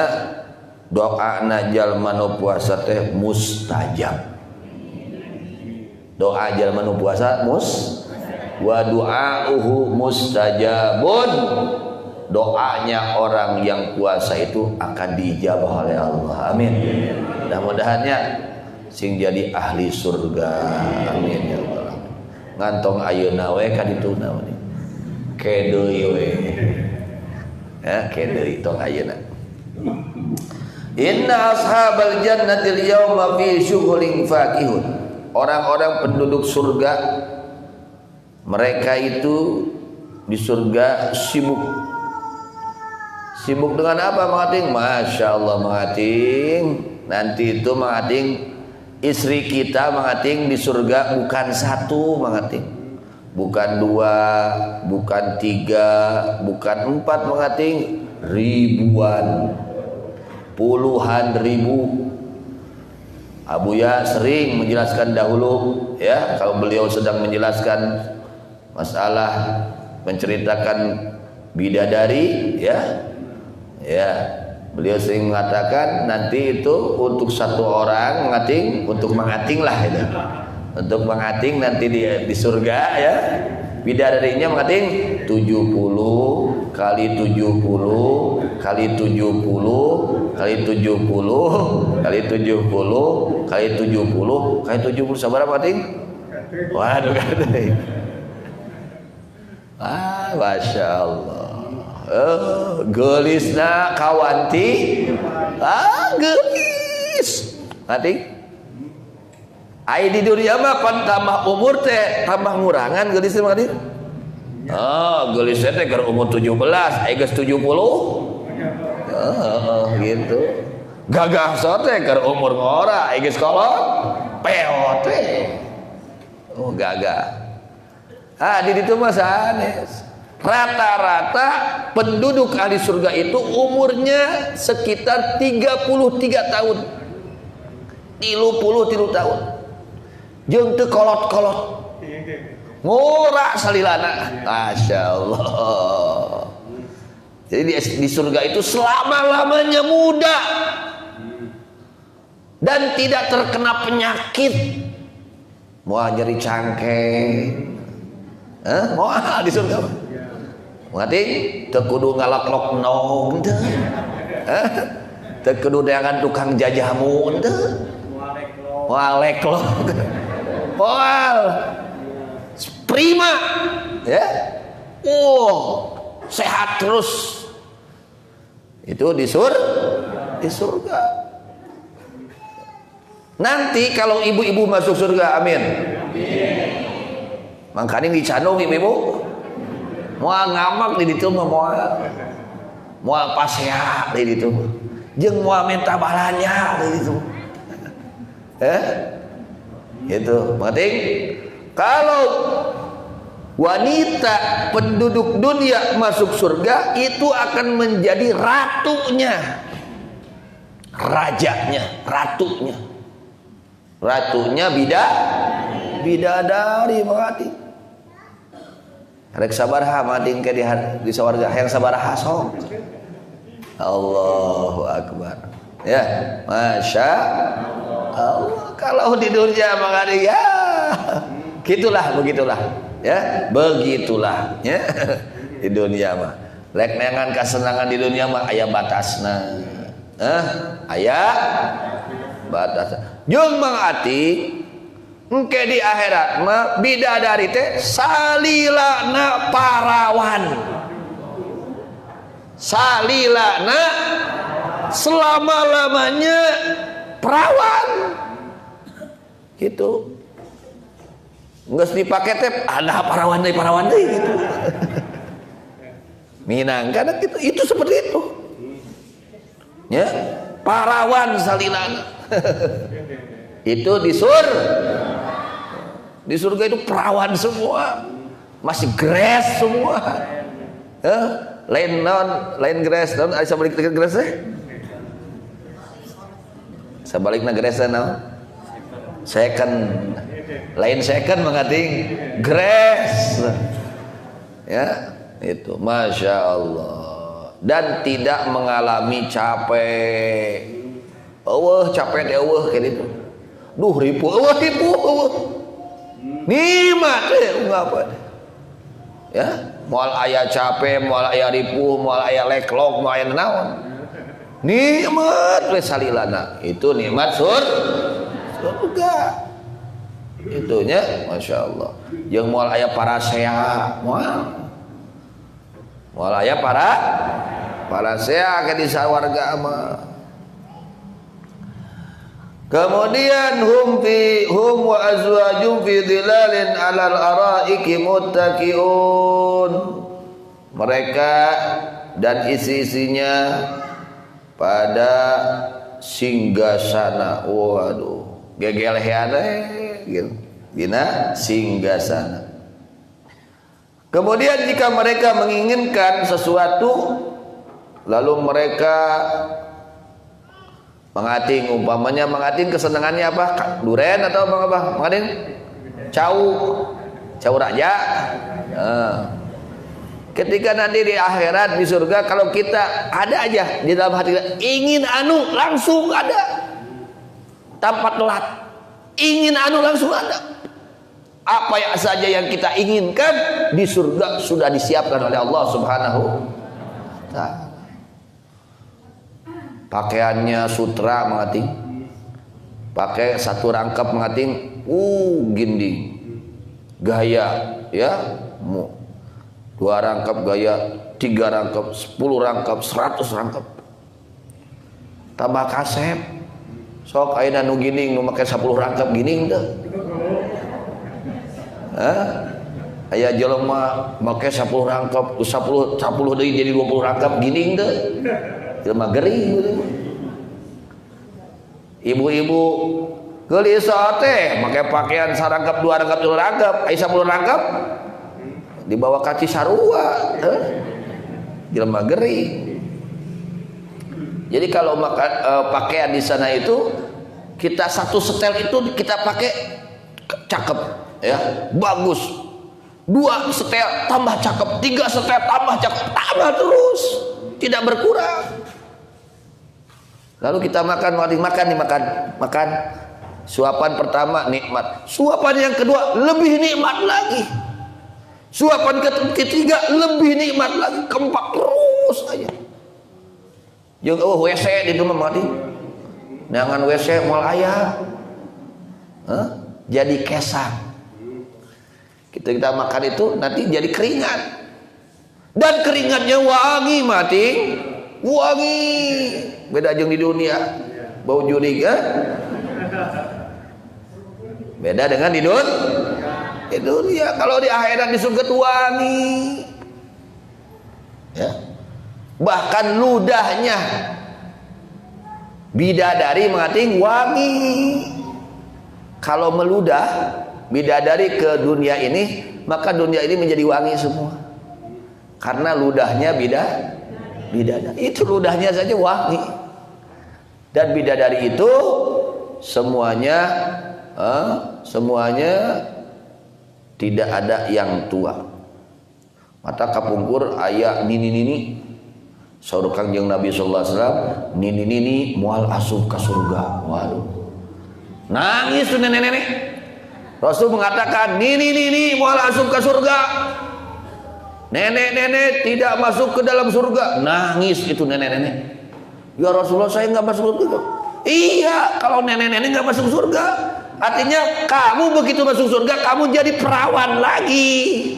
doana jalma nu puasa teh mustajab. Doa jalma nu puasa wa du'auhu mustajabun. Doanya orang yang puasa itu akan dijabah oleh Allah. Amin. Mudah-mudahannya sing jadi ahli surga. Amin ya Allah. Ngantong ayeuna we ka dituna we. Kedeui we. Ya, kedeui tong ayeuna. Inna ashabal jannati al-yawma fi syughulin fakihun. Orang-orang penduduk surga, mereka itu di surga sibuk dengan apa mengating? Masya Allah mengating. Nanti itu mengating istri kita mengating di surga bukan satu mengating, bukan dua, bukan tiga, bukan empat mengating, ribuan, puluhan ribu. Abuya sering menjelaskan dahulu ya, kalau beliau sedang menjelaskan masalah menceritakan bidadari ya, beliau sering mengatakan nanti itu untuk satu orang mengating, untuk mengating lah itu, untuk mengating nanti di surga ya, bidadarinya mengating 70 kali 70 kali 70 kali 70 kali 70 kali 70 kali 70 sabar apa ting? Waduh kadang. Masya Allah. Gelisna kawanti. Gelis. Nanti ai di dunia mah pan tambah umur teh tambah ngurangan gelis mah tadi. Gelis teh keur umur 17, ai geus 70. Gitu. Gagah sote keur umur ngora ai geus kolot peot teh. Gagah. Di ditu mah sanes. Rata-rata penduduk ahli surga itu umurnya sekitar 33 tahun. 33 tahun. Jeung teu kolot-kolot. Ngora salilana. Masya Allah. Jadi di surga itu selama-lamanya muda dan tidak terkena penyakit. Mau nyeri cangkeng, mau di surga apa? Mengating teu kudu ngalaklok nong teu, teu kudu deangan tukang jajamu teu, waleklok, wal, prima, ya, sehat terus. Itu di surga. Nanti kalau ibu-ibu masuk surga, amin. Makanya dicandung ibu-ibu. Moal ngamak di ditu mah moal pasea di ditu. Jeung moal minta balanya di ditu. Gitu. Penting kalau wanita penduduk dunia masuk surga itu akan menjadi ratunya, rajanya, ratunya bidadari mati. Rek sabaraha mading ke di sawarga hayang sabaraha sok. Allahu akbar. Ya, Masya Allah. Kalau di dunia mah ya begitulah ya, begitulah ya. Di dunia mah lek neangan kasenangan di dunia mah aya batasna. Aya batas. Jeung Mang Atik engke di akhirat mah bidadari teh salilana parawan. Salilana selama-lamanya perawan. Gitu. Geus dipake teh ada parawan deui gitu. Minangka gitu. Itu seperti itu. Ya, parawan salilana. Itu di surga itu perawan semua, masih grass semua. Lain grass, non ada sabalik grass sabalikna grass naon? Second, lain second mengating grass. Ya, itu masya Allah. Dan tidak mengalami capek. Capek teh kayak gitu. Duh ripu. Nikmat ngapa? Ya, moal aya capek, moal aya ripuh, moal aya leklok, moal aya naon. Nikmat we salilana. Itu nikmat surga. Itunya masya Allah. Jeung moal aya parasea, moal aya parasea ke di sawarga mah. Kemudian hum wa azwajum fi dhilalin 'alal araiki muttaqiun. Mereka dan isi-isinya pada singgasana. Waduh, gegeleheana gitu. Dina singgasana. Kemudian jika mereka menginginkan sesuatu lalu mereka mengating, umpamanya mengating kesenangannya apa? Duren atau apa? Mengating cau raja. Ketika nanti di akhirat di surga, kalau kita ada aja di dalam hati kita ingin anu langsung ada, tanpa telat. Ingin anu langsung ada. Apa yang saja yang kita inginkan di surga sudah disiapkan oleh Allah Subhanahu wa Ta'ala. Pakaiannya sutra mengating, pakai satu rangkap mengating, gini gaya ya, 2 rangkap gaya, 3 rangkap, 10 rangkap, 100 rangkap, tambah kasep, sok ayeuna nu gining nu make 10 rangkap gining teh. Aya jelema make 10 rangkap, 10 deui jadi 20 rangkap gining teh. Jelema gering. Ibu-ibu gelis teh make pakaian sarangkap 2 rangkap 3 rangkap, aya 10 rangkap dibawa ka Cisarua, jelema gering. Jadi kalau makan pakaian di sana itu kita satu setel itu kita pakai cakep ya, bagus. 2 setel tambah cakep, 3 setel tambah cakep, tambah terus, tidak berkurang. Lalu kita makan. Suapan pertama nikmat, suapan yang kedua lebih nikmat lagi, suapan ketiga lebih nikmat lagi, keempat terus aja. Jeung WC di rumah mati, dengan WC moal aya, jadi kesang. Kita makan itu nanti jadi keringat, dan keringatnya wangi mati. Wangi, beda jeung di dunia bau jurig beda dengan di dunia. Kalau di akhirat di surga wangi ya, bahkan ludahnya bidadari mengating wangi. Kalau meludah bidadari ke dunia ini, maka dunia ini menjadi wangi semua karena ludahnya bidadari. Itu ludahnya saja wangi. Dan bidadari itu semuanya tidak ada yang tua. Mata kapungkur aya nini saur Kangjeng Nabi sallallahu alaihi wasallam, nini moal asup ka surga. Waduh, Nangis tuh nenek-nenek. Rasul mengatakan, nih mau masuk ke surga. Nenek-nenek tidak masuk ke dalam surga. Nangis itu nenek-nenek. Ya Rasulullah, saya nggak masuk surga. Iya, kalau nenek-nenek nggak masuk surga, artinya kamu begitu masuk surga, kamu jadi perawan lagi,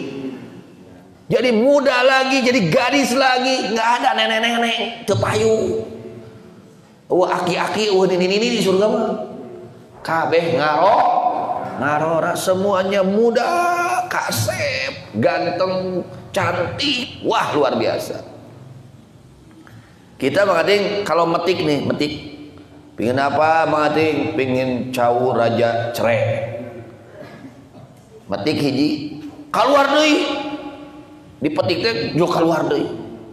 jadi muda lagi, jadi gadis lagi. Nggak ada nenek-nenek tepayu. Wah aki-aki, wah ini di surga mah. Kabeh ngarora, semuanya muda, kasep, ganteng, cantik, wah luar biasa. Kita mengating kalau metik, pingin apa mengating, pingin cawu raja cerai, metik hiji, keluar deui, dipetik teh jo keluar deui,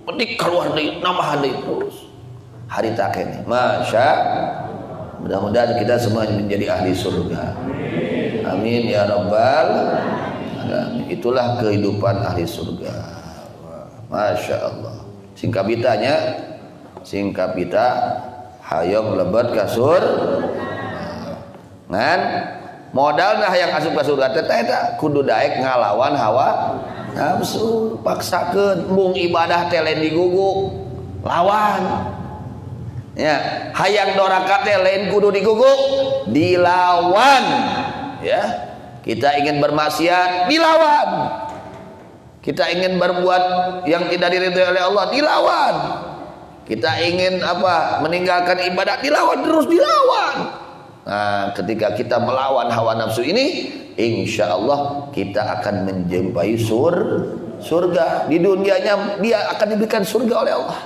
petik keluar deui, nambah deui terus. Hari tak kene, mudah-mudahan kita semua menjadi ahli surga. Amin ya rabbal alamin. Itulah kehidupan ahli surga. Masya Allah. Singkapita hayong lebet kasur. Ngan modal nah yang asup ka surga teh eta kudu daek ngalawan hawa nafsu, paksakeun mung ibadah teh lain diguguk, lawan. Ya, hayang doraka teh lain kudu diguguk, dilawan. Ya, kita ingin bermaksiat, dilawan. Kita ingin berbuat yang tidak diridhoi oleh Allah, dilawan. Kita ingin meninggalkan ibadah, terus dilawan. Nah, ketika kita melawan hawa nafsu ini, insya Allah kita akan menjumpai surga. Di dunianya dia akan diberikan surga oleh Allah.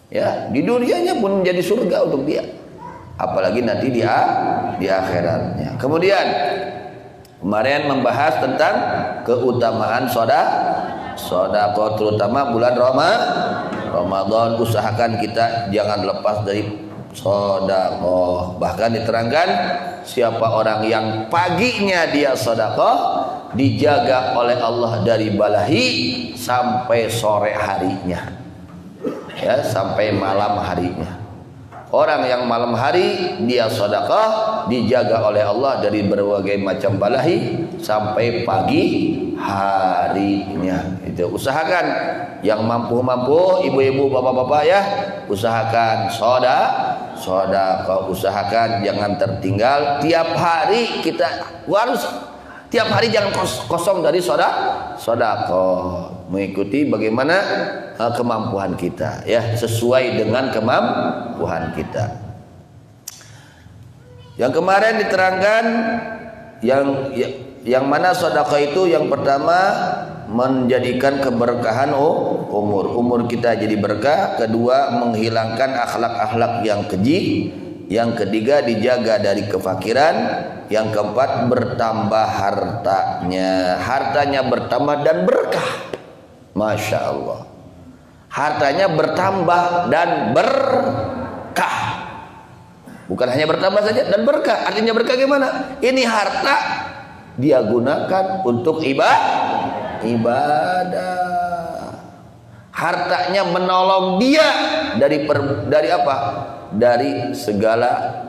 Ya, di dunianya pun menjadi surga untuk dia. Apalagi nanti di akhiratnya. Kemudian kemarin membahas tentang keutamaan sedekah, terutama bulan Ramadan. Usahakan kita jangan lepas dari sedekah. Bahkan diterangkan siapa orang yang paginya dia sedekah dijaga oleh Allah dari balahi sampai sore harinya. Ya, sampai malam harinya. Orang yang malam hari dia sedekah dijaga oleh Allah dari berbagai macam balahi sampai pagi harinya. Itu usahakan yang mampu, ibu-ibu, bapak-bapak ya, usahakan sedekah, usahakan jangan tertinggal. Tiap hari kita harus jangan kosong dari sedekah, mengikuti bagaimana kemampuan kita ya, sesuai dengan kemampuan kita. Yang kemarin diterangkan yang mana sedekah itu yang pertama menjadikan keberkahan umur kita jadi berkah, kedua menghilangkan akhlak-akhlak yang keji, yang ketiga dijaga dari kefakiran, yang keempat bertambah hartanya bertambah dan berkah. Masya Allah, hartanya bertambah dan berkah, bukan hanya bertambah saja dan berkah. Artinya berkah gimana? Ini harta dia gunakan untuk ibadah, hartanya menolong dia dari apa? Dari segala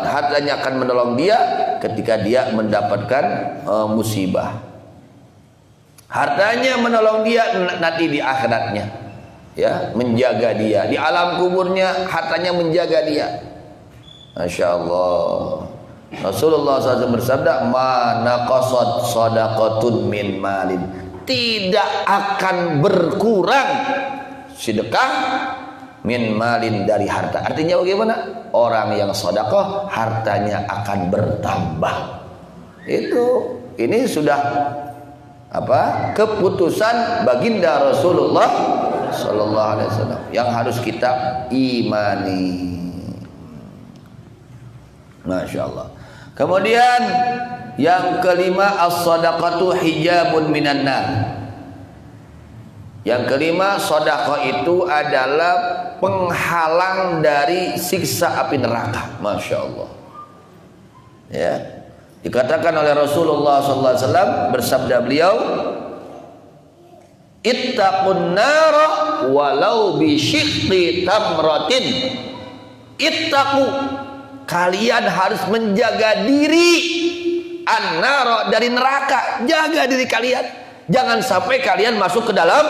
hartanya akan menolong dia ketika dia mendapatkan musibah. Hartanya menolong dia nanti di akhiratnya, ya, menjaga dia di alam kuburnya. Hartanya menjaga dia. Masya Allah. Rasulullah SAW bersabda, "Ma naqasat shadaqatun min malin." Tidak akan berkurang sedekah min malin dari harta. Artinya bagaimana? Orang yang sedekah hartanya akan bertambah. Ini sudah keputusan baginda Rasulullah sallallahu alaihi wasallam yang harus kita imani. Masya Allah. Kemudian yang kelima, as-sadaqatu hijabun minan nar. Yang kelima, sedekah itu adalah penghalang dari siksa api neraka. Masya Allah. Ya, dikatakan oleh Rasulullah SAW, bersabda beliau, ittaqun nara walau bi syiqqi tamratin. Ittaqu, kalian harus menjaga diri an-nar, dari neraka. Jaga diri kalian, jangan sampai kalian masuk ke dalam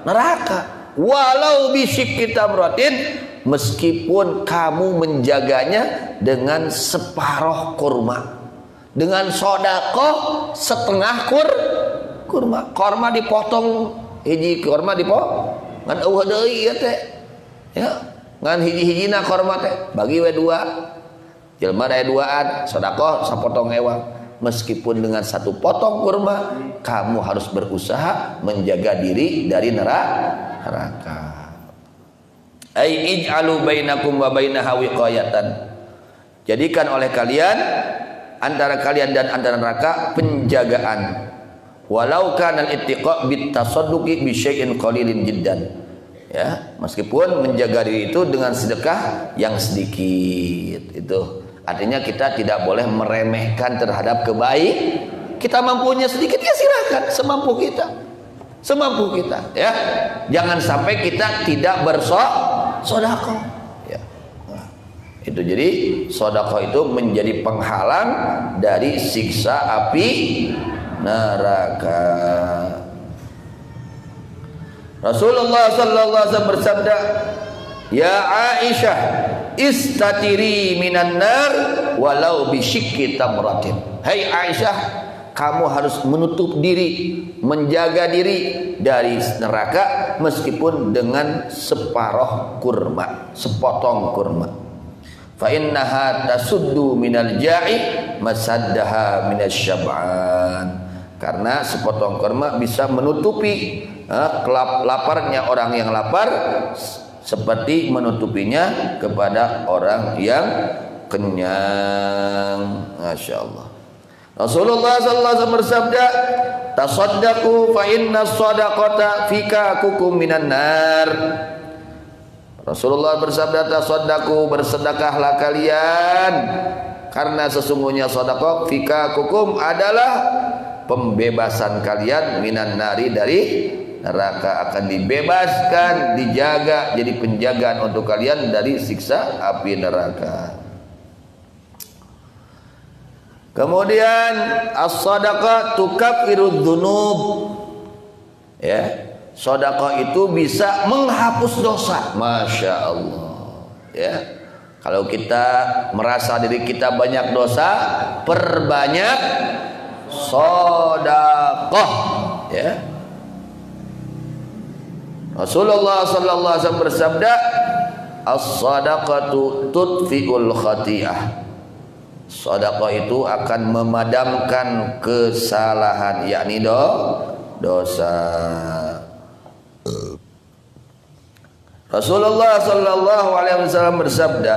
neraka. Walau bisyikki tamratin, meskipun kamu menjaganya dengan separuh kurma, dengan sodakoh setengah kurma. Kurma dipotong, hiji kurma dipotong ngan eueuh deui ya teh, ya ngan hiji-hijina kurma teh bagi we dua, jelema aya duaan, sodakoh sapotong ewang. Meskipun dengan satu potong kurma, kamu harus berusaha menjaga diri dari neraka. Ai ij'alu bainakum wa bainaha wiqayatan. Jadikan oleh kalian antara kalian dan antara neraka penjagaan. Walau kana al-ittiqa bit tasadduqi bi syai'in qalilin jiddan. Ya, meskipun menjaga diri itu dengan sedekah yang sedikit. Itu artinya kita tidak boleh meremehkan terhadap kebaikan. Kita mampunya sedikit ya silakan, semampu kita ya. Jangan sampai kita tidak bersedekah ya. Nah, itu jadi sedekah itu menjadi penghalang dari siksa api neraka. Rasulullah sallallahu alaihi wasallam bersabda, "Ya Aisyah, istatiri minan nar walau bisyikki tamratin." Hai Aisyah, kamu harus menutup diri, menjaga diri dari neraka meskipun dengan separuh kurma, sepotong kurma. Fa innaha tasuddu minal ja'i masaddaha minasyab'an. Karena sepotong kurma bisa menutupi laparnya orang yang lapar, seperti menutupinya kepada orang yang kenyang. Masya Allah. Rasulullah sallallahu alaihi wasallam bersabda, "Tasaddaqu fa inna shadaqata fikakukum minan nar." Rasulullah bersabda, "Tasaddaqu, bersedekahlah kalian, karena sesungguhnya sedekah fikakukum adalah pembebasan kalian minan nari, dari neraka. Akan dibebaskan, dijaga, jadi penjagaan untuk kalian dari siksa api neraka." Kemudian as-sadaqah tukaffirudz dzunub. Ya, sedekah itu bisa menghapus dosa. Masya Allah. Ya, kalau kita merasa diri kita banyak dosa, perbanyak sedekah. Ya. Rasulullah sallallahu alaihi wasallam bersabda, "As-sadaqatu tudfi'ul khati'ah." Sedekah itu akan memadamkan kesalahan, yakni dosa. Rasulullah sallallahu alaihi wasallam bersabda,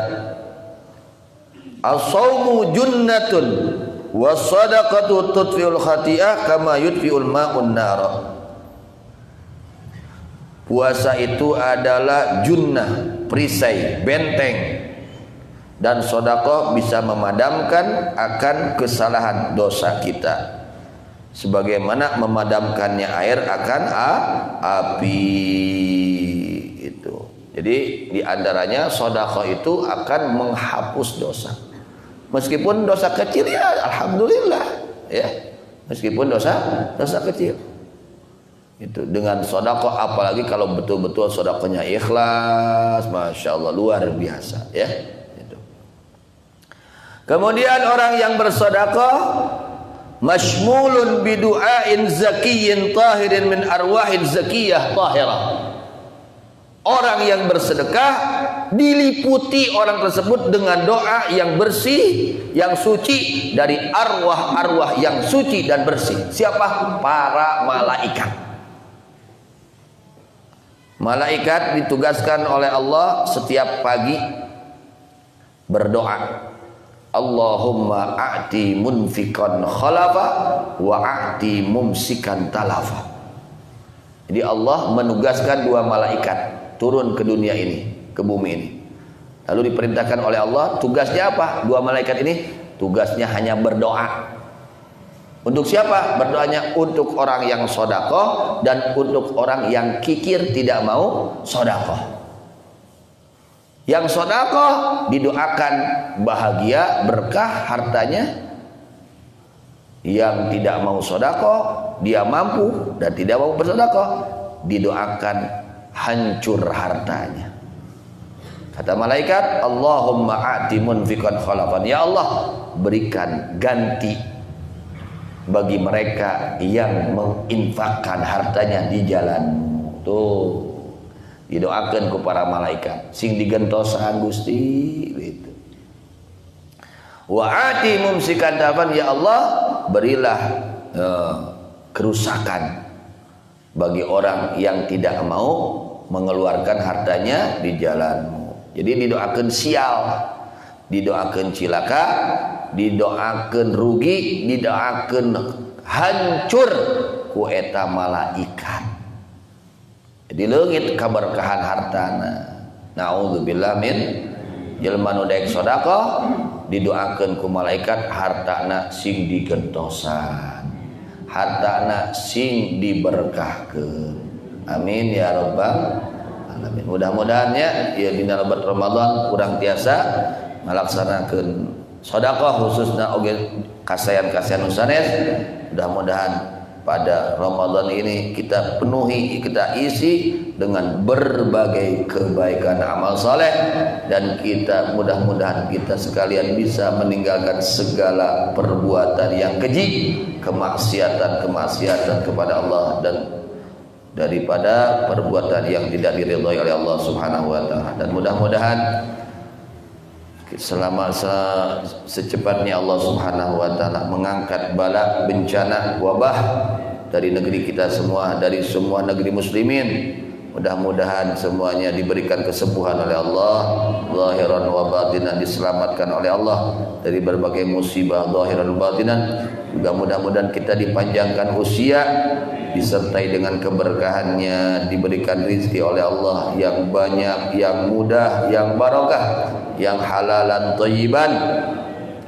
"As-shaumu junnatun was-sadaqatu tudfi'ul khati'ah kama yudfi'ul ma'un nar." Puasa itu adalah junnah, perisai, benteng, dan sedekah bisa memadamkan akan kesalahan dosa kita, sebagaimana memadamkannya air akan api. Itu. Jadi di antaranya sedekah itu akan menghapus dosa. Meskipun dosa kecil ya alhamdulillah ya. Meskipun dosa kecil. Itu dengan sedekah, apalagi kalau betul-betul sedekahnya ikhlas, Masya Allah, luar biasa ya. Itu. Kemudian orang yang bersedekah mashmulun bidu'ain zakiyyin tahirin min arwahin zakiyah tahirah. Orang yang bersedekah diliputi orang tersebut dengan doa yang bersih, yang suci dari arwah-arwah yang suci dan bersih. Siapa? Para malaikat. Malaikat ditugaskan oleh Allah setiap pagi berdoa, Allahumma a'ti munfikan khalafa wa a'ti mumsikan talafa. Jadi Allah menugaskan dua malaikat turun ke dunia ini, ke bumi ini. Lalu diperintahkan oleh Allah, tugasnya apa? Dua malaikat ini tugasnya hanya berdoa. Untuk siapa? Berdoanya untuk orang yang sedekah dan untuk orang yang kikir tidak mau sedekah. Yang sedekah didoakan bahagia, berkah hartanya. Yang tidak mau sedekah, dia mampu dan tidak mau bersedekah, didoakan hancur hartanya. Kata malaikat, Allahumma a'ti munfiqan khalafan. Ya Allah, berikan ganti bagi mereka yang menginfakkan hartanya di jalan-Mu. Tuh, didoakan ke para malaikat. Sing digentosan Gusti gitu. Wa a'ti mumsikan dafan. Ya Allah, berilah kerusakan bagi orang yang tidak mau mengeluarkan hartanya di jalan-Mu. Jadi didoakan sial, didoakan cilaka, didoakan rugi, didoakan hancur ku eta malaikat. Di leungit kaberkahan hartana. Naudzubillah min jelema nu daek sedekah didoakeun ku malaikat hartana sing digentosan. Hartana sing diberkahkeun. Amin ya rabbal alamin. Mudah-mudahan ya dina lebat Ramadan kurang tiasa melaksanakeun sedekah khususna oge kasayan-kasayan sanes. Mudah-mudahan pada Ramadan ini kita penuhi, kita isi dengan berbagai kebaikan amal saleh, dan kita mudah-mudahan kita sekalian bisa meninggalkan segala perbuatan yang keji, kemaksiatan kepada Allah, dan daripada perbuatan yang tidak diridhai oleh Allah Subhanahu wa taala. Dan mudah-mudahan selama secepatnya Allah Subhanahu wa taala mengangkat bala bencana wabah dari negeri kita semua, dari semua negeri muslimin. Mudah-mudahan semuanya diberikan kesembuhan oleh Allah, zahiran wa batinan, diselamatkan oleh Allah dari berbagai musibah zahiran wa batinan. Juga mudah-mudahan kita dipanjangkan usia, disertai dengan keberkahannya, diberikan rezeki oleh Allah yang banyak, yang mudah, yang barokah, yang halalan thayyiban.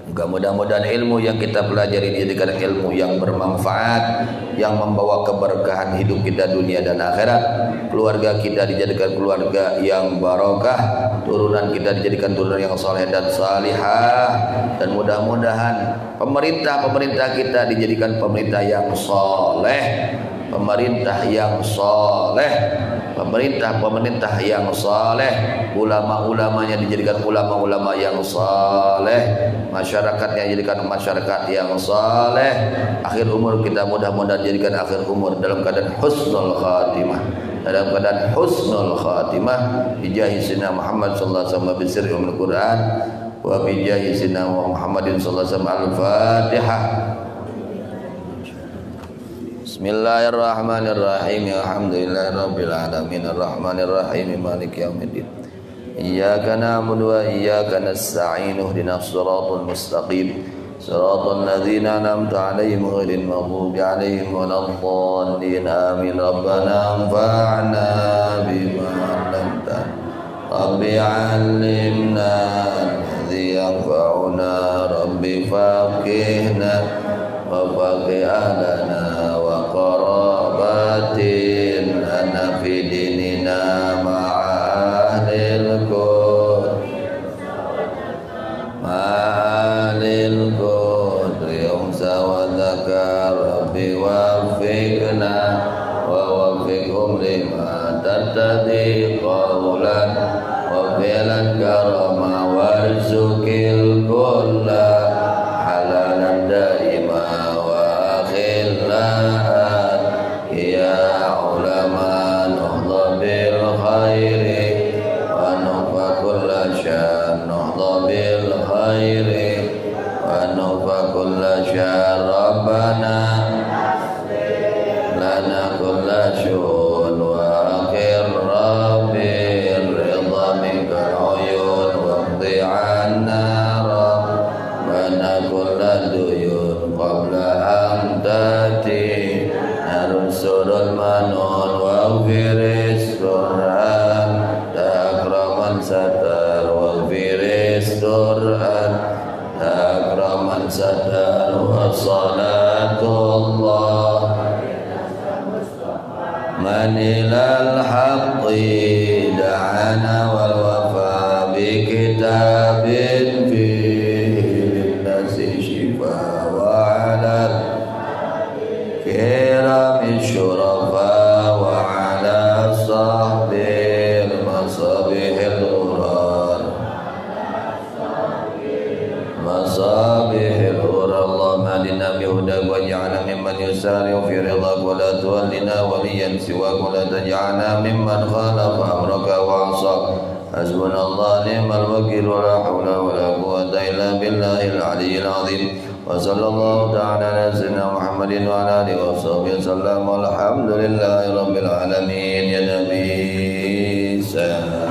Juga mudah-mudahan ilmu yang kita pelajari dijadikan ilmu yang bermanfaat, yang membawa keberkahan hidup kita dunia dan akhirat. Keluarga kita dijadikan keluarga yang barokah, turunan kita dijadikan turunan yang saleh dan salihah, dan mudah-mudahan pemerintah kita dijadikan pemerintah yang saleh, pemerintah yang saleh, pemerintah yang saleh, ulama-ulamanya dijadikan ulama-ulama yang saleh, masyarakatnya dijadikan masyarakat yang saleh. Akhir umur kita mudah-mudahan dijadikan akhir umur dalam keadaan husnul khatimah, dalam keadaan husnul khatimah, bijahi sayyidina Muhammad sallallahu alaihi wasallam bisirri umul Quran wa bijahi sayyidina Muhammadin sallallahu alaihi wasallam. Al-Fatihah. Bismillahirrahmanirrahim. Alhamdulillahirabbil alamin arrahmanir rahim maliki yaumiddin. Iyyaka na'budu wa iyyaka nasta'in. Ihdinas siratal mustaqim. Siratal ladzina an'amta 'alaihim ghairil maghdubi 'alaihim waladdallin. Amin. Rabbana anfa'na bima 'allamtana. Rabbi 'allimna alladzi yanfa'una. Rabbi faqihna wa faqih ahlana wa qarabatin lana fi dinina ma'ahlil qudri umsa wa dzakar. Rabbi wafiqna wa wafiqhum lima tattadi qawlan wa fi'lan karama warzuqil kulla halalan daima wa akhillah. Ya ulama nuhdha bil khairi wa nufa kulla syan, nuhdha bil khairi wa nufa kulla syan. Rabbana lana kulla syun wa akhir rabbir ridha minkal uyun wa qdi 'anna rabbana kulla duyun qabla an tati narsurul manun wa firis Qur'an takraman satar wa firis Qur'an takraman satar wa salatullah manilal haqqi da'ana wal wafa سواك ولا تجعلنا ممن خالف أمرك وعصى حسبنا الله نعم الوكيل ولا حول ولا قوة إلا بالله العلي العظيم وصلى الله تعالى على سيدنا محمد وعلى آله وصحبه وسلم والحمد لله رب العالمين يا نبي سلام